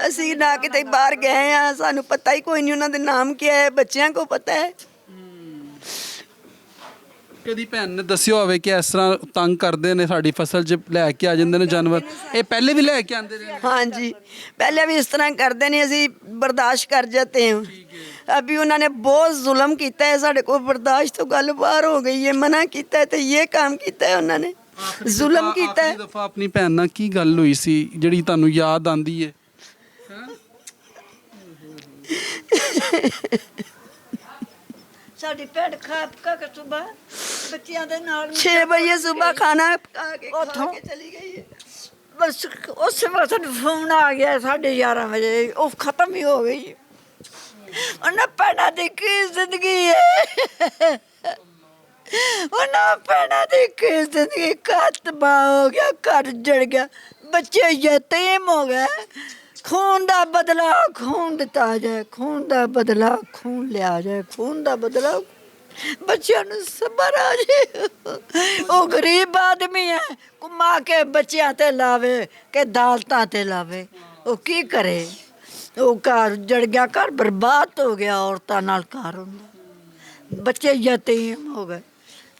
ਅਸੀਂ ਨਾ ਕਿਤੇ ਬਾਹਰ ਗਏ ਆ, ਸਾਨੂੰ ਪਤਾ ਹੀ ਕੋਈ ਨਹੀਂ ਉਹਨਾਂ ਦੇ ਨਾਮ ਕੀ ਹੈ, ਬੱਚਿਆਂ ਕੋ ਪਤਾ ਹੈ। ਕਦੀ ਭੈਣ ਨੇ ਦੱਸਿਆ ਹੋਵੇ ਕਿ ਇਸ ਤਰ੍ਹਾਂ ਤੰਗ ਕਰਦੇ ਨੇ, ਸਾਡੀ ਫਸਲ 'ਚ ਲੈ ਕੇ ਆ ਜਾਂਦੇ ਨੇ ਜਾਨਵਰ? ਇਹ ਪਹਿਲੇ ਵੀ ਲੈ ਕੇ ਆਉਂਦੇ ਨੇ? हाँ जी, पहले भी इस तरह करते नहीं, असी बर्दाश्त कर जाते हैं। अभी उन्होंने बहुत जुल्म किया है, साढ़े को बर्दाश्त तो गल बाहर हो गई है। मना किया है तो ये काम किया है उन्होंने, जुल्म किया है। ਆਖਰੀ ਦਫਾ ਆਪਣੀ ਭੈਣ ਨਾਲ ਕੀ ਗੱਲ ਹੋਈ ਸੀ ਜਿਹੜੀ ਤੁਹਾਨੂੰ ਯਾਦ ਆਂਦੀ ਹੈ? ਸਾਡੀ ਭੈਣ ਖਾ ਪਕਾ ਕੇ ਸੁਬਾ ਬੱਚਿਆਂ ਦੇ ਨਾਲ 6 बजे सुबह खाना पका के खा ਉੱਥੋਂ के चली गई है। ਬਸ ਉਸ ਵਕਤ ਸਾਨੂੰ ਫੋਨ ਆ ਗਿਆ 11:30 ਵਜੇ, ਉਹ ਖਤਮ ਹੀ ਹੋ ਗਈ। ਉਹਨਾਂ ਭੈਣਾਂ ਦੀ ਕੀ ਜ਼ਿੰਦਗੀ ਹੈ, ਉਹਨਾਂ ਭੈਣਾਂ ਦੀ ਕੀ ਜ਼ਿੰਦਗੀ। ਘਰ ਤਬਾਹ ਹੋ ਗਿਆ, ਘਰ ਜੜ ਗਿਆ, ਬੱਚੇ ਯਤੀਮ ਹੋ ਗਏ। खून का बदला खून दिता जाए, खून का बदला खून लिया जाए, खून का बदला बच्चों को सबर आ जाए। वो गरीब आदमी है, घुमा के बच्चों ते लावे के दालतां ते लावे, वो की करे? वो घर जड़ गया, घर बर्बाद हो गया। औरतां नाल घर हुंदा, बच्चे यतीम हो गए,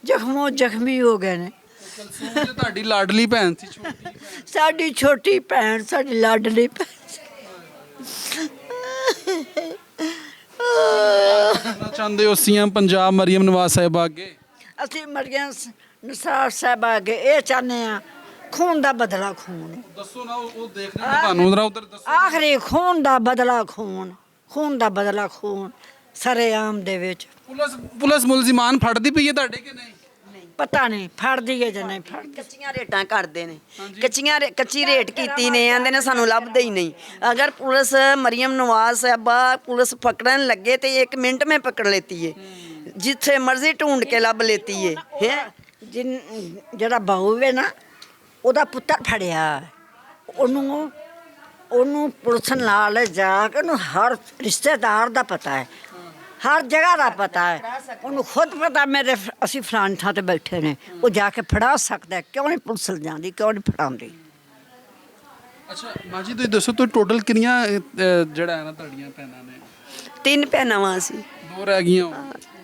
जख्मों जख्मी हो गए ने। ਕਲਸੂਮ ਜੀ ਤੁਹਾਡੀ ਲਾਡਲੀ ਭੈਣ ਸੀ, ਛੋਟੀ? साडी छोटी भैन, साडी लाडली भैन। ਕਹਿਣਾ ਚਾਹੁੰਦੇ ਹੋ ਸੀਐਮ ਪੰਜਾਬ ਮਰੀਮ ਨਵਾਜ਼ ਸਾਹਿਬਾ ਅੱਗੇ? ਅਸੀਂ ਮਰੀਮ ਨਵਾਜ਼ ਸਾਹਿਬਾ ਅੱਗੇ ਇਹ ਚਾਹੁੰਦੇ ਹਾਂ, ਖੂਨ ਦਾ ਬਦਲਾ ਖੂਨ। ਦੱਸੋ ਨਾ, ਉਹ ਦੇਖ ਰਹੇ ਨੇ ਤੁਹਾਨੂੰ, ਉਧਰ ਉਧਰ ਦੱਸੋ। ਆਖਰੀ ਖੂਨ ਦਾ ਬਦਲਾ ਖੂਨ, ਖੂਨ ਦਾ ਬਦਲਾ ਖੂਨ ਸਰੇਆਮ ਦੇ ਵਿੱਚ। ਪੁਲਿਸ ਮੁਲਜ਼ਮਾਨ ਫੜਦੀ ਪਈ ਹੈ ਤੁਹਾਡੇ ਕਿ ਨਹੀਂ? ਪਤਾ ਨਹੀਂ ਫੜਦੀ ਹੈ ਜਾਂ ਨਹੀਂ ਫੜਦੀ। ਕੱਚੀਆਂ ਰੇਟਾਂ ਕਰਦੇ ਨੇ, ਕੱਚੀ ਰੇਟ ਕੀਤੀ ਨੇ, ਆਂਦੇ ਨੇ ਸਾਨੂੰ ਲੱਭਦੇ ਹੀ ਨਹੀਂ। अगर पुलिस मरियम नवाज साहबा पुलिस पकड़न लगे तो 1 मिनट में पकड़ लेती है, जिथे मर्जी ढूंढ के ਲੱਭ लेती है। ਜਿਹੜਾ ਬਹੂ ਹੈ ਨਾ, ਉਹਦਾ ਪੁੱਤਰ ਫੜਿਆ, ਉਹਨੂੰ ਉਹਨੂੰ ਪੁਲਿਸ ਨਾਲ ਜਾ ਕੇ ਉਹਨੂੰ ਹਰ ਰਿਸ਼ਤੇਦਾਰ ਦਾ ਪਤਾ ਹੈ, ਹਰ ਜਗ੍ਹਾ ਦਾ ਪਤਾ ਹੈ, ਉਹਨੂੰ ਖੁਦ ਪਤਾ ਮੇਰੇ ਅਸੀਂ ਫਲਾਣੀ ਥਾਂ ਤੇ ਬੈਠੇ ਨੇ, ਉਹ ਜਾ ਕੇ ਫੜਾ ਸਕਦਾ ਹੈ। ਕਿਉਂ ਨਹੀਂ ਪੁਲਿਸ ਜਾਂਦੀ, ਕਿਉਂ ਨਹੀਂ ਫੜਾਉਂਦੀ? ਅੱਛਾ ਮਾਂ ਜੀ ਤੁਸੀਂ ਦੱਸੋ, ਤੁਸੀਂ ਟੋਟਲ ਕਿੰਨੀਆਂ ਜਿਹੜਾ ਹੈ ਨਾ ਤੁਹਾਡੀਆਂ ਭੈਣਾਂ ਨੇ? 3 ਭੈਣਾਂ ਵਾਂ ਅਸੀਂ। 2 ਰਹਿ ਗਈਆਂ।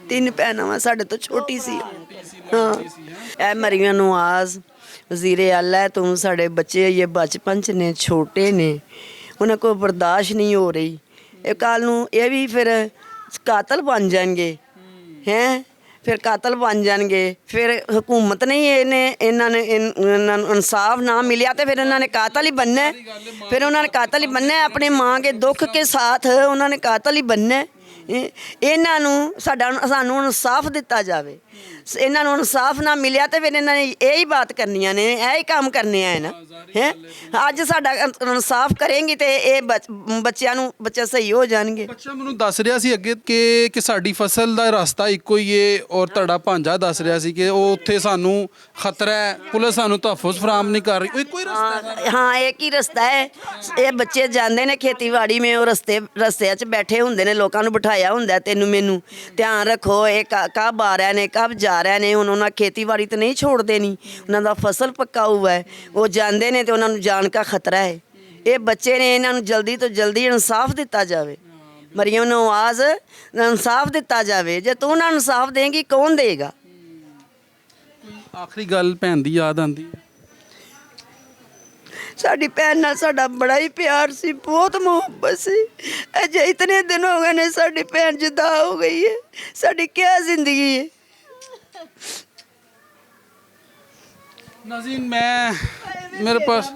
3 ਭੈਣਾਂ ਵਾਂ, ਸਾਡੇ ਤੋਂ ਛੋਟੀ ਸੀ। हाँ ए मरियम नवाज वज़ीर आला है, तुम साढ़े बच्चे ये बचपन च ने, छोटे ने, उन्हें कोई बर्दाश्त नहीं हो रही। ये कल नूं ये भी फिर कातल बन जाएंगे हैं, फिर कातल बन जाएंगे। फिर हुकूमत नहीं इन्होंने इंसाफ ना मिलिया तो फिर इन्होंने कातल ही बनना है, फिर उन्होंने कातल ही बनना है। अपनी माँ के दुख के साथ उन्होंने कातल ही बनना है। ਇਹਨਾਂ ਨੂੰ ਸਾਨੂੰ ਇਨਸਾਫ ਦਿੱਤਾ ਜਾਵੇ। ਇਹਨਾਂ ਨੂੰ ਇਨਸਾਫ ਨਾ ਮਿਲਿਆ ਤੇ ਫਿਰ ਇਹਨਾਂ ਨੇ ਇਹ ਹੀ ਬਾਤ ਕਰਨੀਆਂ ਨੇ, ਇਹ ਹੀ ਕੰਮ ਕਰਨੇ ਆ ਨਾ ਹੈ। ਅੱਜ ਸਾਡਾ ਇਨਸਾਫ ਕਰੇਂਗੇ ਤੇ ਇਹ ਬੱਚੇ ਸਹੀ ਹੋ ਜਾਣਗੇ। ਬੱਚਾ ਮੈਨੂੰ ਦੱਸ ਰਿਹਾ ਸੀ ਅੱਗੇ ਕਿ ਸਾਡੀ ਫਸਲ ਦਾ ਰਸਤਾ ਇੱਕੋ ਹੀ ਏ, ਔਰ ਤੁਹਾਡਾ ਭਾਂਜਾ ਦੱਸ ਰਿਹਾ ਸੀ ਕਿ ਉਹ ਉੱਥੇ ਸਾਨੂੰ ਖਤਰਾ ਹੈ, ਪੁਲਿਸ ਸਾਨੂੰ ਤਹਫੁਜ਼ ਫਰਾਹਮ ਨਹੀਂ ਕਰ ਰਹੀ। ਇੱਕੋ ਹੀ ਰਸਤਾ ਹੈ। ਹਾਂ ਇੱਕ ਹੀ ਰਸਤਾ ਹੈ। ਇਹ ਬੱਚੇ ਜਾਂਦੇ ਨੇ ਖੇਤੀਬਾੜੀ ਮੇਂ, ਉਹ ਰਸਤੇ 'ਚ ਬੈਠੇ ਹੁੰਦੇ ਨੇ, ਲੋਕਾਂ ਨੂੰ ਬਿਠਾਇਆ ਹੁੰਦਾ ਤੈਨੂੰ ਮੈਨੂੰ ਧਿਆਨ ਰੱਖੋ, ਇਹ ਕਬ ਆ ਰਹੇ ਨੇ, ਕਬ ਜਾ ਰਹੇ ਨੇ। ਹੁਣ ਉਹਨਾਂ ਖੇਤੀਬਾੜੀ ਤਾਂ ਨਹੀਂ ਛੋੜਦੇ ਨਹੀਂ, ਉਹਨਾਂ ਦਾ ਫਸਲ ਪੱਕਾ ਹੋਇਆ ਹੈ, ਉਹ ਜਾਂਦੇ ਨੇ ਤੇ ਉਹਨਾਂ ਨੂੰ ਜਾਨ ਦਾ ਖਤਰਾ ਹੈ। ਇਹ ਬੱਚੇ ਨੇ, ਇਹਨਾਂ ਨੂੰ ਜਲਦੀ ਤੋਂ ਜਲਦੀ ਇਨਸਾਫ ਦਿੱਤਾ ਜਾਵੇ। ਮਰੀਮ ਨਵਾਜ਼ ਇਨਸਾਫ ਦਿੱਤਾ ਜਾਵੇ। ਜੇ ਤੂੰ ਨਾ ਇਨਸਾਫ ਦੇਂਗੀ ਕੌਣ ਦੇਗਾ? ਆਖਰੀ ਗੱਲ ਭੈਣ ਦੀ ਯਾਦ ਆਉਂਦੀ? ਸਾਡੀ ਭੈਣ ਨਾਲ ਸਾਡਾ ਬੜਾ ਹੀ ਪਿਆਰ ਸੀ, ਬਹੁਤ ਮੁਹੱਬਤ ਸੀ। ਅਜੇ ਇਤਨੇ ਦਿਨ ਹੋ ਗਏ ਨੇ ਸਾਡੀ ਭੈਣ ਜੁਦਾ ਹੋ ਗਈ ਹੈ। ਸਾਡੀ ਕੀ ਜ਼ਿੰਦਗੀ ਹੈ? नाज़रीन मेरे पास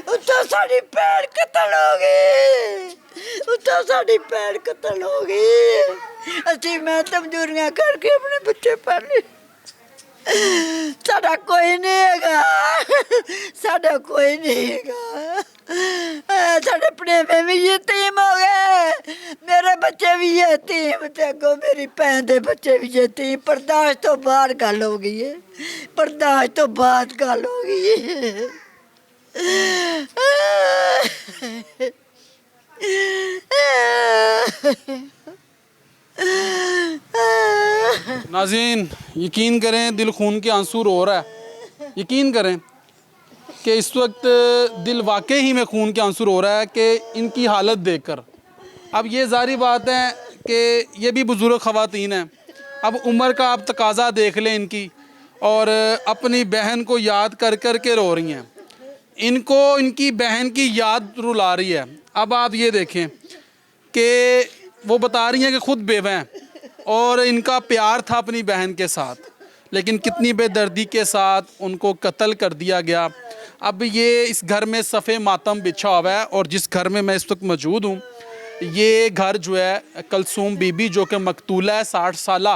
ਉੱਤੋਂ ਸਾਡੀ ਭੈਣ ਕਤਲ ਹੋ ਗਈ, ਉੱਤੋਂ ਸਾਡੀ ਭੈਣ ਕਤਲ ਹੋ ਗਈ। ਅਸੀਂ ਮੈਂ ਮਜ਼ਦੂਰੀਆਂ ਕਰਕੇ ਆਪਣੇ ਬੱਚੇ ਪਾਲੇ। ਸਾਡਾ ਕੋਈ ਨਹੀਂ ਹੈਗਾ, ਸਾਡਾ ਕੋਈ ਨਹੀਂ ਹੈਗਾ। ਸਾਡੇ ਭਣੇਵੇਂ ਵੀ ਯਤੀਮ ਹੋ ਗਏ, ਮੇਰੇ ਬੱਚੇ ਵੀ ਯਤੀਮ, ਤੇ ਅੱਗੋਂ ਮੇਰੀ ਭੈਣ ਦੇ ਬੱਚੇ ਵੀ ਯਤੀਮ। ਬਰਦਾਸ਼ਤ ਤੋਂ ਬਾਹਰ ਗੱਲ ਹੋ ਗਈ ਹੈ, ਬਰਦਾਸ਼ਤ ਤੋਂ ਬਾਅਦ ਗੱਲ ਹੋ ਗਈ ਹੈ। नाज़रीन यकीन करें, दिल खून के आंसू रो रहा है। यकीन करें कि इस वक्त दिल वाकई ही में खून के आंसू रो रहा है कि इनकी हालत देखकर। अब ये ज़ाहिर बात है कि ये भी बुज़ुर्ग ख़वातीन हैं। अब उम्र का आप तकाज़ा देख लें इनकी, और अपनी बहन को याद कर कर के रो रही हैं। इनको इनकी बहन की याद रुला रही है। अब आप ये देखें कि वो बता रही हैं कि ख़ुद बेवा हैं और इनका प्यार था अपनी बहन के साथ, लेकिन कितनी बेदर्दी के साथ उनको कत्ल कर दिया गया। अब ये इस घर में सफ़े मातम बिछा हुआ है, और जिस घर में मैं इस वक्त मौजूद हूँ, ये घर जो है कलसूम बीबी जो कि मकतूला है 60 साला,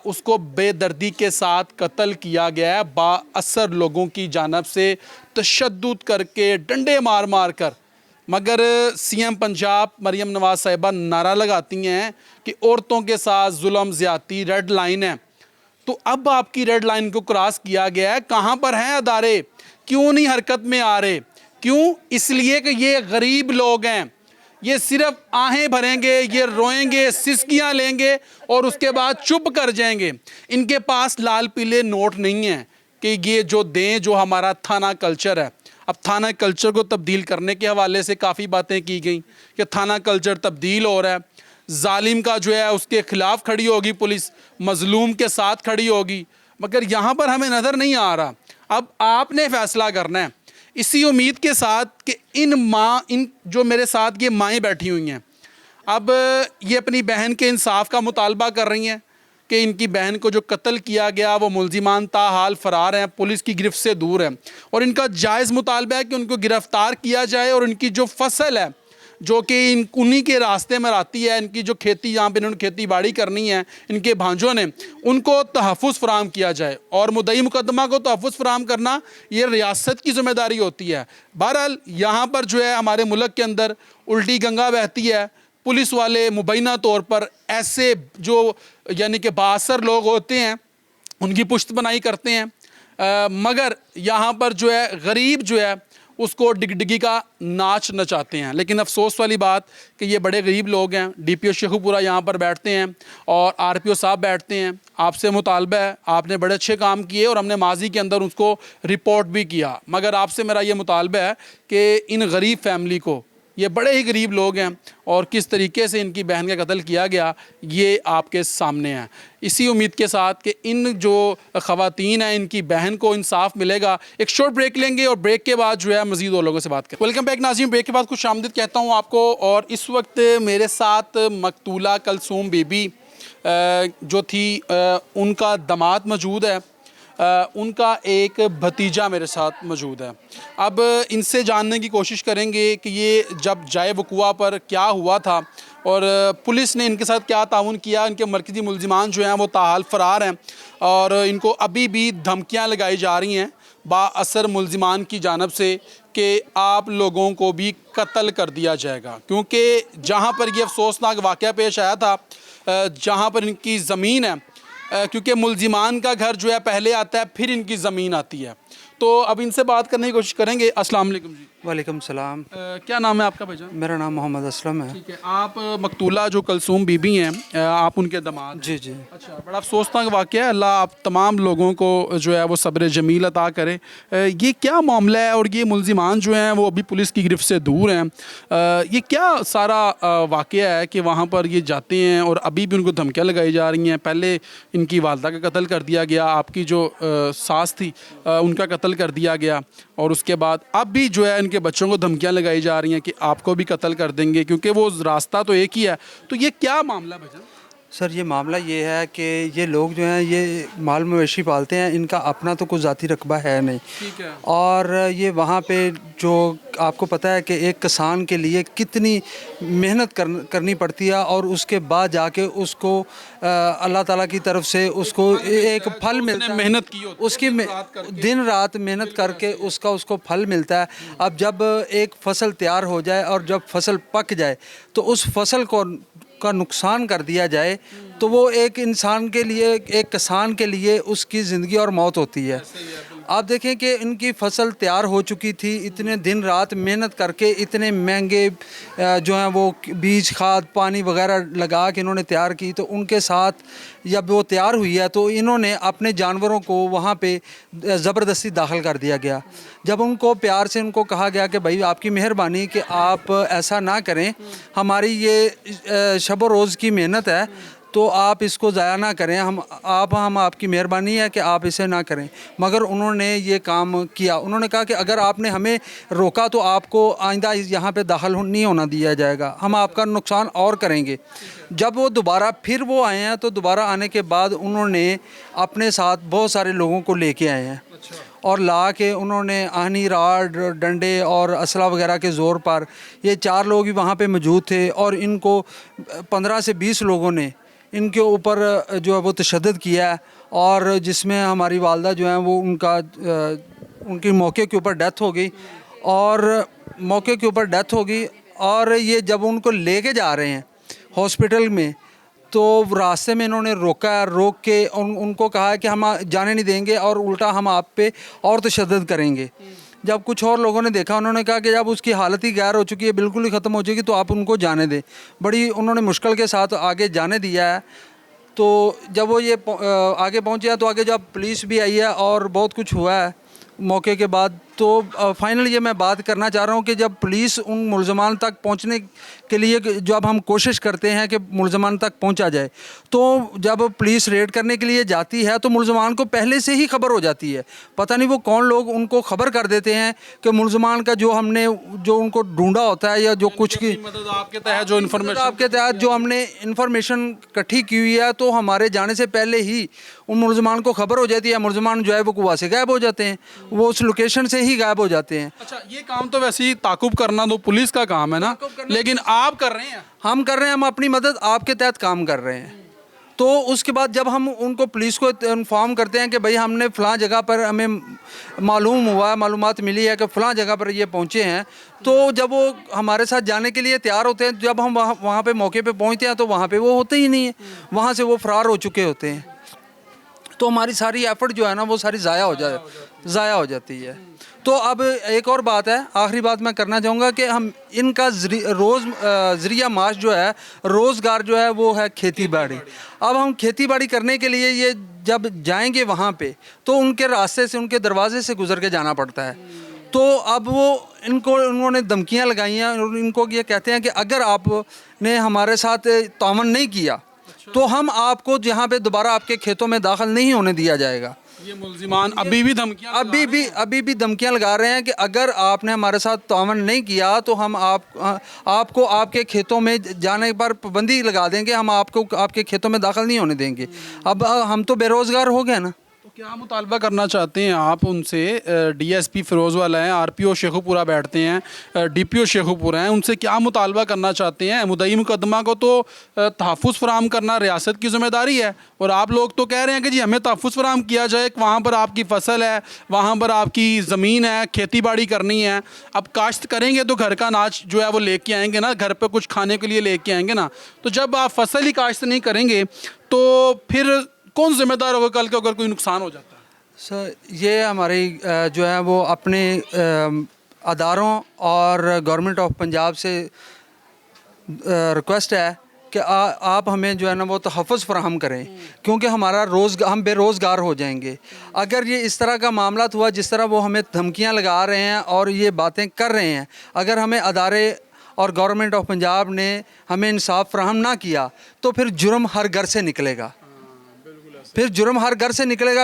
उसको बेदर्दी के साथ कत्ल किया गया है बाअसर लोगों की जानब से, तशद्दुद करके, डंडे मार मार कर। मगर सीएम पंजाब मरियम नवाज साहिबा नारा लगाती हैं कि औरतों के साथ जुल्म ज़्यादती रेड लाइन है। तो अब आपकी रेड लाइन को क्रॉस किया गया है। कहाँ पर हैं अदारे? क्यों नहीं हरकत में आ रहे? क्यों? इसलिए कि ये गरीब लोग हैं, ये सिर्फ आहें भरेंगे, ये रोएंगे, सिसकियाँ लेंगे और उसके बाद चुप कर जाएंगे। इनके पास लाल पीले नोट नहीं हैं कि ये जो दें, जो हमारा थाना कल्चर है। अब थाना कल्चर को तब्दील करने के हवाले से काफ़ी बातें की गई कि थाना कल्चर तब्दील हो रहा है, जालिम का जो है उसके ख़िलाफ़ खड़ी होगी पुलिस, मज़लूम के साथ खड़ी होगी, मगर यहाँ पर हमें नज़र नहीं आ रहा। अब आपने फ़ैसला करना है इसी उम्मीद के साथ कि इन जो मेरे साथ ये माएँ बैठी हुई हैं, अब ये अपनी बहन के इंसाफ का मुतालबा कर रही हैं कि इनकी बहन को जो कत्ल किया गया वो मुलजिमान ताहाल फ़रार हैं, पुलिस की गिरफ्त से दूर हैं, और इनका जायज़ मुतालबा है कि उनको गिरफ़्तार किया जाए और इनकी जो फसल है जो कि उन्हीं के रास्ते में आती है, इनकी जो खेती जहाँ पे इन्होंने खेती बाड़ी करनी है इनके भांजों ने, उनको तहफ़्फ़ुज़ फ़राहम किया जाए। और मुद्दई मुकदमा को तहफ़्फ़ुज़ फ़राहम करना ये रियासत की ज़िम्मेदारी होती है। बहरहाल यहाँ पर जो है हमारे मुल्क के अंदर उल्टी गंगा बहती है। पुलिस वाले मुबैना तौर पर ऐसे जो यानी कि बाअसर लोग होते हैं उनकी पुश्त बनाई करते हैं। मगर यहाँ पर जो है गरीब जो है उसको डिगडिगी का नाच नचाते हैं। लेकिन अफसोस वाली बात कि ये बड़े गरीब लोग हैं। डीपीओ शेखुपुरा यहाँ पर बैठते हैं और आरपीओ साहब बैठते हैं। आपसे मुतालबा है, आपने बड़े अच्छे काम किए और हमने माजी के अंदर उसको रिपोर्ट भी किया, मगर आपसे मेरा ये मुतालबा है कि इन गरीब फैमिली को, ये बड़े ही गरीब लोग हैं और किस तरीके से इनकी बहन का कत्ल किया गया ये आपके सामने है। इसी उम्मीद के साथ कि इन जो ख़वातीन हैं इनकी बहन को इंसाफ मिलेगा। एक शॉर्ट ब्रेक लेंगे और ब्रेक के बाद जो है मज़ीद और लोगों से बात करें। वेलकम बैक नाज़रीन, ब्रेक के बाद खुश आमदीद कहता हूँ आपको। और इस वक्त मेरे साथ मकतूला कलसूम बीबी जो थी उनका दामाद मौजूद है, उनका एक भतीजा मेरे साथ मौजूद है। अब इनसे जानने की कोशिश करेंगे कि ये जब जाए वक़ुआ पर क्या हुआ था और पुलिस ने इनके साथ क्या ताउन किया। इनके मरकज़ी मुल्ज़िमान जो हैं वो ताहाल फ़रार हैं और इनको अभी भी धमकियां लगाई जा रही हैं बाअसर मुल्ज़िमान की जानिब से कि आप लोगों को भी कत्ल कर दिया जाएगा। क्योंकि जहाँ पर ये अफसोसनाक वाक़या पेश आया था, जहाँ पर इनकी ज़मीन है, क्योंकि मुल्ज़िमान का घर जो है पहले आता है फिर इनकी ज़मीन आती है। तो अब इनसे बात करने की कोशिश करेंगे। अस्सलाम वालेकुम जी। वालेकुम सलाम। क्या नाम है आपका भाईजान? मेरा नाम मोहम्मद असलम है। ठीक है, आप मकतूला जो कलसूम बीबी हैं आप उनके दामाद? जी जी। अच्छा, बड़ा अफसोसनाक वाक़या है। अल्लाह आप तमाम लोगों को जो है वो सब्र जमील अता करे। ये क्या मामला है और ये मुल्ज़िमान जो हैं वो अभी पुलिस की गिरफ्त से दूर हैं, ये क्या सारा वाक़या है कि वहाँ पर ये जाते हैं और अभी भी उनको धमकियाँ लगाई जा रही हैं? पहले इनकी वालदा का कत्ल कर दिया गया, आपकी जो सास थी उनका कत्ल कर दिया गया और उसके बाद अब भी जो है इनके बच्चों को धमकियां लगाई जा रही हैं कि आपको भी कत्ल कर देंगे, क्योंकि वो रास्ता तो एक ही है। तो ये क्या मामला है? सर ये मामला ये है कि ये लोग जो हैं ये माल मवेशी पालते हैं, इनका अपना तो कोई ज़ाती रकबा है नहीं। ठीक है। और ये वहाँ पे जो आपको पता है कि एक किसान के लिए कितनी मेहनत करनी पड़ती है और उसके बाद जाके उसको अल्लाह ताला की तरफ से उसको एक फल मिलता है। मेहनत की होती है, उसकी दिन रात मेहनत करके उसको फल मिलता है। अब जब एक फसल तैयार हो जाए और जब फसल पक जाए तो उस फसल का नुकसान कर दिया जाए तो वो एक इंसान के लिए, एक किसान के लिए उसकी ज़िंदगी और मौत होती है। आप देखें कि इनकी फसल तैयार हो चुकी थी, इतने दिन रात मेहनत करके इतने महंगे जो हैं वो बीज खाद पानी वगैरह लगा के इन्होंने तैयार की। तो उनके साथ जब वो तैयार हुई है तो इन्होंने अपने जानवरों को वहाँ पे ज़बरदस्ती दाखिल कर दिया गया। जब उनको प्यार से उनको कहा गया कि भाई आपकी मेहरबानी कि आप ऐसा ना करें, हमारी ये शब रोज़ की मेहनत है तो आप इसको ज़ाया ना करें, हम आपकी मेहरबानी है कि आप इसे ना करें। मगर उन्होंने ये काम किया। उन्होंने कहा कि अगर आपने हमें रोका तो आपको आइंदा यहाँ पे दाखिल नहीं होना दिया जाएगा, हम आपका नुकसान और करेंगे। जब वो दोबारा फिर वो आए हैं तो दोबारा आने के बाद उन्होंने अपने साथ बहुत सारे लोगों को लेके आए हैं और ला के उन्होंने आहनी राड डंडे और असला वगैरह के ज़ोर पर ये 4 लोग भी वहाँ पे मौजूद थे और इनको 15 से 20 लोगों ने इनके ऊपर जो है वो तशद्दुद किया है। और जिसमें हमारी वालदा जो है वो उनकी मौके के ऊपर डेथ हो गई और ये जब उनको लेके जा रहे हैं हॉस्पिटल में तो रास्ते में इन्होंने रोक के उनको कहा है कि हम जाने नहीं देंगे और उल्टा हम आप पे और तशद्दुद करेंगे। जब कुछ और लोगों ने देखा, उन्होंने कहा कि जब उसकी हालत ही गैर हो चुकी है, बिल्कुल ही ख़त्म हो चुकी, तो आप उनको जाने दें। बड़ी उन्होंने मुश्किल के साथ आगे जाने दिया है। तो जब वो ये आगे पहुँचे हैं तो आगे जब पुलिस भी आई है और बहुत कुछ हुआ है मौके के बाद, तो फाइनल ये मैं बात करना चाह रहा हूँ कि जब पुलिस उन मुल्ज़मान तक पहुँचने के लिए जब हम कोशिश करते हैं कि मुल्ज़मान तक पहुँचा जाए, तो जब पुलिस रेड करने के लिए जाती है तो मुल्ज़मान को पहले से ही खबर हो जाती है। पता नहीं वो कौन लोग उनको खबर कर देते हैं कि मुल्ज़मान का जो उनको ढूंढा होता है या जो कुछ की मदद आपके तहत जो इन्फॉर्मेशन आपके तहत जो हमने इन्फॉर्मेशन इकट्ठी की हुई है, तो हमारे जाने से पहले ही उन मुल्ज़मान को खबर हो जाती है। मुल्ज़मान जो है वो कुआ से गायब हो जाते हैं, वो उस लोकेशन से ही गायब हो जाते हैं। अच्छा, ये काम तो वैसे ही ताकुब करना तो पुलिस का काम है ना, लेकिन आप कर रहे हैं? हम कर रहे हैं, हम अपनी मदद आपके तहत काम कर रहे हैं। तो उसके बाद जब हम उनको पुलिस को इन्फॉर्म करते हैं कि भाई हमने फ़लाँ जगह पर हमें मालूमात मिली है कि फ़लाँ जगह पर ये पहुँचे हैं, तो जब वो हमारे साथ जाने के लिए तैयार होते हैं, जब हम वहाँ पे मौके पे पहुँचते हैं तो वहाँ पे वो होते ही नहीं है, वहाँ से वो फ़रार हो चुके होते हैं। तो हमारी सारी एफर्ट जो है ना वो सारी ज़ाया हो जाती है। तो अब एक और बात है, आखिरी बात मैं करना चाहूँगा कि हम इनका ज़रिया माश जो है, रोज़गार जो है वो है खेती बाड़ी। अब हम खेती बाड़ी करने के लिए ये जब जाएंगे वहाँ पे तो उनके रास्ते से, उनके दरवाजे से गुजर के जाना पड़ता है। तो अब वो उन्होंने धमकियाँ लगाई हैं और इनको ये कहते हैं कि अगर आपने हमारे साथ तावन नहीं किया तो हम आपको यहाँ पे दोबारा आपके खेतों में दाखिल नहीं होने दिया जाएगा। ये मुल्जिमान अभी भी धमकियां अभी भी धमकियां लगा रहे हैं कि अगर आपने हमारे साथ तावन नहीं किया तो हम आपको आपके खेतों में जाने पर पाबंदी लगा देंगे, हम आपको आपके खेतों में दाखिल नहीं होने देंगे। अब हम तो बेरोज़गार हो गए ना। तो क्या मुतालबा करना चाहते हैं आप उनसे? डीएसपी फिरोज़वाला हैं, आरपीओ शेखुपुरा बैठते हैं, डीपीओ शेखुपुरा हैं, उनसे क्या मुतालबा करना चाहते हैं? मुद्दई मुकदमा को तो तहफ़्फ़ुज़ फराहम करना रियासत की ज़िम्मेदारी है और आप लोग तो कह रहे हैं कि जी हमें तहफ़्फ़ुज़ फराहम किया जाए, वहाँ पर आपकी फसल है, वहाँ पर आपकी ज़मीन है, खेती बाड़ी करनी है। अब काश्त करेंगे तो घर का अनाज जो है वो लेके आएंगे ना, घर पर कुछ खाने के लिए लेके आएंगे ना। तो जब आप फसल ही काश्त नहीं करेंगे तो फिर कौन जिम्मेदार होगा कल को अगर कोई नुकसान हो जाता है? सर ये हमारी जो है वो अपने अदारों और गवर्नमेंट ऑफ पंजाब से रिक्वेस्ट है कि आप हमें जो है ना वो तहफ़्फ़ुज़ फराहम करें, क्योंकि हम बेरोज़गार हो जाएंगे अगर ये इस तरह का मामला हुआ जिस तरह वो हमें धमकियां लगा रहे हैं और ये बातें कर रहे हैं। अगर हमें अदारे और गवर्नमेंट ऑफ पंजाब ने हमें इंसाफ फराहम ना किया तो फिर जुर्म हर घर से निकलेगा,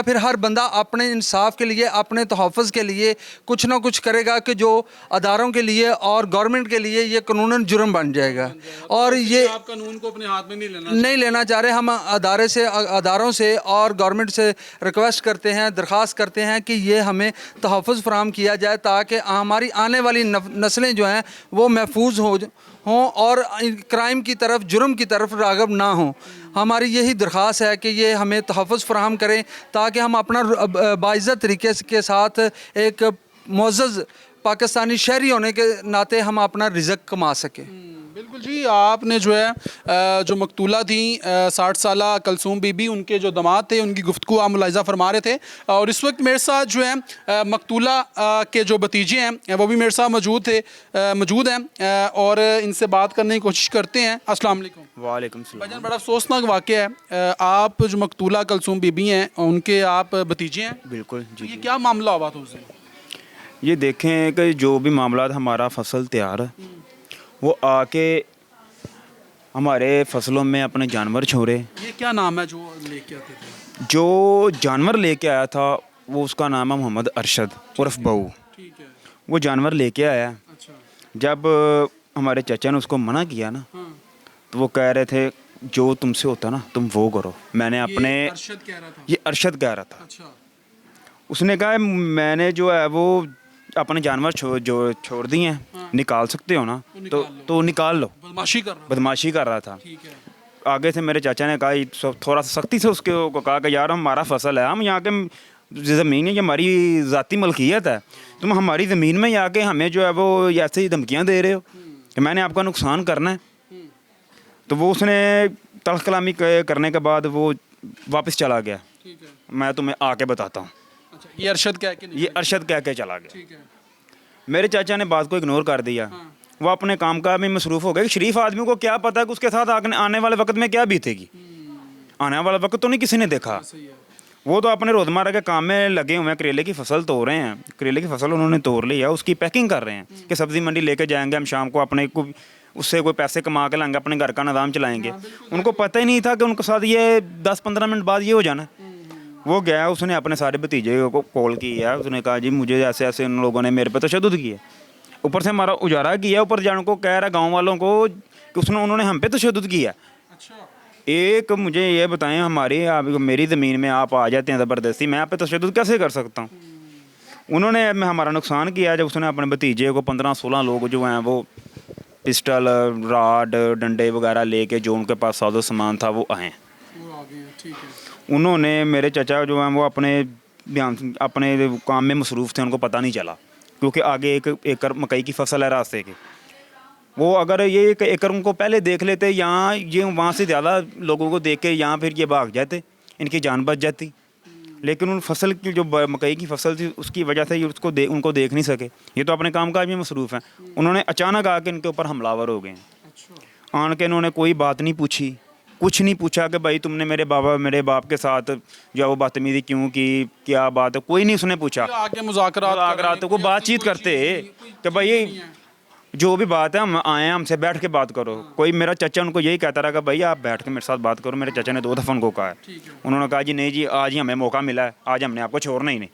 फिर हर बंदा अपने इंसाफ के लिए, अपने तहफ़्फ़ुज़ के लिए कुछ ना कुछ करेगा कि जो अदारों के लिए और गवर्नमेंट के लिए ये कानूनन जुर्म बन जाएगा। और ये आप कानून को अपने हाथ में नहीं लेना चाह रहे। हम अदारों से और गवर्नमेंट से रिक्वेस्ट करते हैं, दरख्वास्त करते हैं कि ये हमें तहफ़्फ़ुज़ फराहम किया जाए ताकि हमारी आने वाली नस्लें जो हैं वो महफूज हों और क्राइम की तरफ, जुर्म की तरफ राग़िब ना हों। हमारी यही दरख्वास्त है कि ये हमें तहफ़्फ़ुज़ फराहम करें ताकि हम अपना बाइज़्ज़त तरीके के साथ एक मुअज़्ज़ज़ पाकिस्तानी शहरी होने के नाते हम अपना रिज़्क़ कमा सकें। बिल्कुल जी। आपने जो है जो मकतूला थी 60 साला कलसूम बीबी, उनके जो दामाद थे, उनकी गुफ्तगू आप मुलाहिज़ा फरमा रहे थे और इस वक्त मेरे साथ जो है मकतूला के जो भतीजे हैं वो भी मेरे साथ मौजूद हैं और इनसे बात करने की कोशिश करते हैं। अस्सलाम वालेकुम। वालेकुम सलाम। भाईजान, बड़ा अफसोसनाक वाक़या है, आप जो मकतूला कलसूम बीबी हैं उनके आप भतीजे हैं। बिल्कुल तो जी। ये क्या मामला हुआ था उस दिन? ये देखें कि जो भी मामला हमारा फसल तैयार वो आके हमारे फसलों में अपने जानवर छोड़े। ये क्या नाम है जो लेके आते थे? जो जानवर लेके आया था वो उसका नाम है मोहम्मद अरशद उर्फ बहू। ठीक है। वो जानवर लेके आया। अच्छा। जब हमारे चाचा ने उसको मना किया ना हाँ। तो वो कह रहे थे जो तुमसे होता ना तुम वो करो। मैंने अपने ये अरशद कह रहा था। ये अरशद कह रहा था। अच्छा। उसने कहा मैंने जो है वो अपने जानवर छोड़ दिए हैं। हाँ। निकाल सकते हो ना? तो निकाल लो। बदमाशी कर रहा था। था। ठीक है। आगे से मेरे चाचा ने कहा, थोड़ा सा सख्ती से उसके को कहा कि यार हमारा फसल है, हम यहाँ के ज़मीन है, ये हमारी ज़ाती मलकियत है, तुम हमारी ज़मीन में आके हमें जो है वो ऐसे ही धमकियाँ दे रहे हो कि मैंने आपका नुकसान करना है। तो वो उसने तल्ख़ कलामी करने के बाद वो वापस चला गया। ठीक है। मैं तुम्हें आके बताता हूँ। अच्छा, ये अरशद कह के चला गया। ठीक है। मेरे चाचा ने बात को इग्नोर कर दिया। हाँ। वो अपने काम का में मसरूफ़ हो गए। शरीफ आदमी को क्या पता है कि उसके साथ आने वाले वक्त में क्या बीतेगी। आने वाला वक्त तो नहीं किसी ने देखा। सही है। वो तो अपने रोज़मर्रा के काम में लगे हुए हैं। करेले की फसल तोड़ रहे हैं, करेले की फसल उन्होंने तोड़ ली है, उसकी पैकिंग कर रहे हैं कि सब्ज़ी मंडी लेके जाएंगे हम शाम को, अपने को उससे कोई पैसे कमा के लाएंगे, अपने घर का निज़ाम चलाएंगे। उनको पता ही नहीं था कि उनके साथ ये 10-15 मिनट बाद ये हो जाना। वो गया, उसने अपने सारे भतीजे को कॉल किया, उसने कहा जी मुझे ऐसे ऐसे उन लोगों ने मेरे पे तशद्दुद किया, ऊपर से हमारा उजारा किया, ऊपर जाने को कह रहा गांव वालों को कि उन्होंने हम पे तशद्दुद किया। अच्छा। एक मुझे ये बताएं, मेरी ज़मीन में आप आ जाते हैं ज़बरदस्ती, मैं आप पे तशद्दुद कैसे कर सकता हूँ? उन्होंने हमारा नुकसान किया जब उसने अपने भतीजे को 15-16 लोग जो हैं वो पिस्टल, राड, डंडे वगैरह लेके जो उनके पास साजो सामान था वो आए। ठीक है। उन्होंने मेरे चाचा जो हैं वो अपने काम में मसरूफ़ थे, उनको पता नहीं चला क्योंकि आगे 1 एकड़ मकई की फसल है रास्ते के। वो अगर ये 1 एकड़ उनको पहले देख लेते यहाँ, ये वहाँ से ज़्यादा लोगों को देख के यहाँ फिर ये भाग जाते, इनकी जान बच जाती। लेकिन उन फसल की जो मकई की फसल थी उसकी वजह से ये उनको देख नहीं सके। ये तो अपने कामकाज में मसरूफ़ हैं। उन्होंने अचानक आके इनके ऊपर हमलावर हो गए हैं। आन के इन्होंने कोई बात नहीं पूछी, कुछ नहीं पूछा कि भाई तुमने मेरे बाप के साथ जो है वो बदतमीजी क्यों की, क्या बात है, कोई नहीं उसने पूछा। आगे मुज़ाकरात को बातचीत करते कि भाई जो भी बात है हम आए हैं, हमसे बैठ के बात करो। कोई मेरा चाचा उनको यही कहता रहा कि भाई आप बैठ के मेरे साथ बात करो। मेरे चाचा ने 2 दफ़ा उनको कहा है। उन्होंने कहा जी नहीं जी, आज ही हमें मौका मिला है, आज हमने आपको छोड़ना ही नहीं।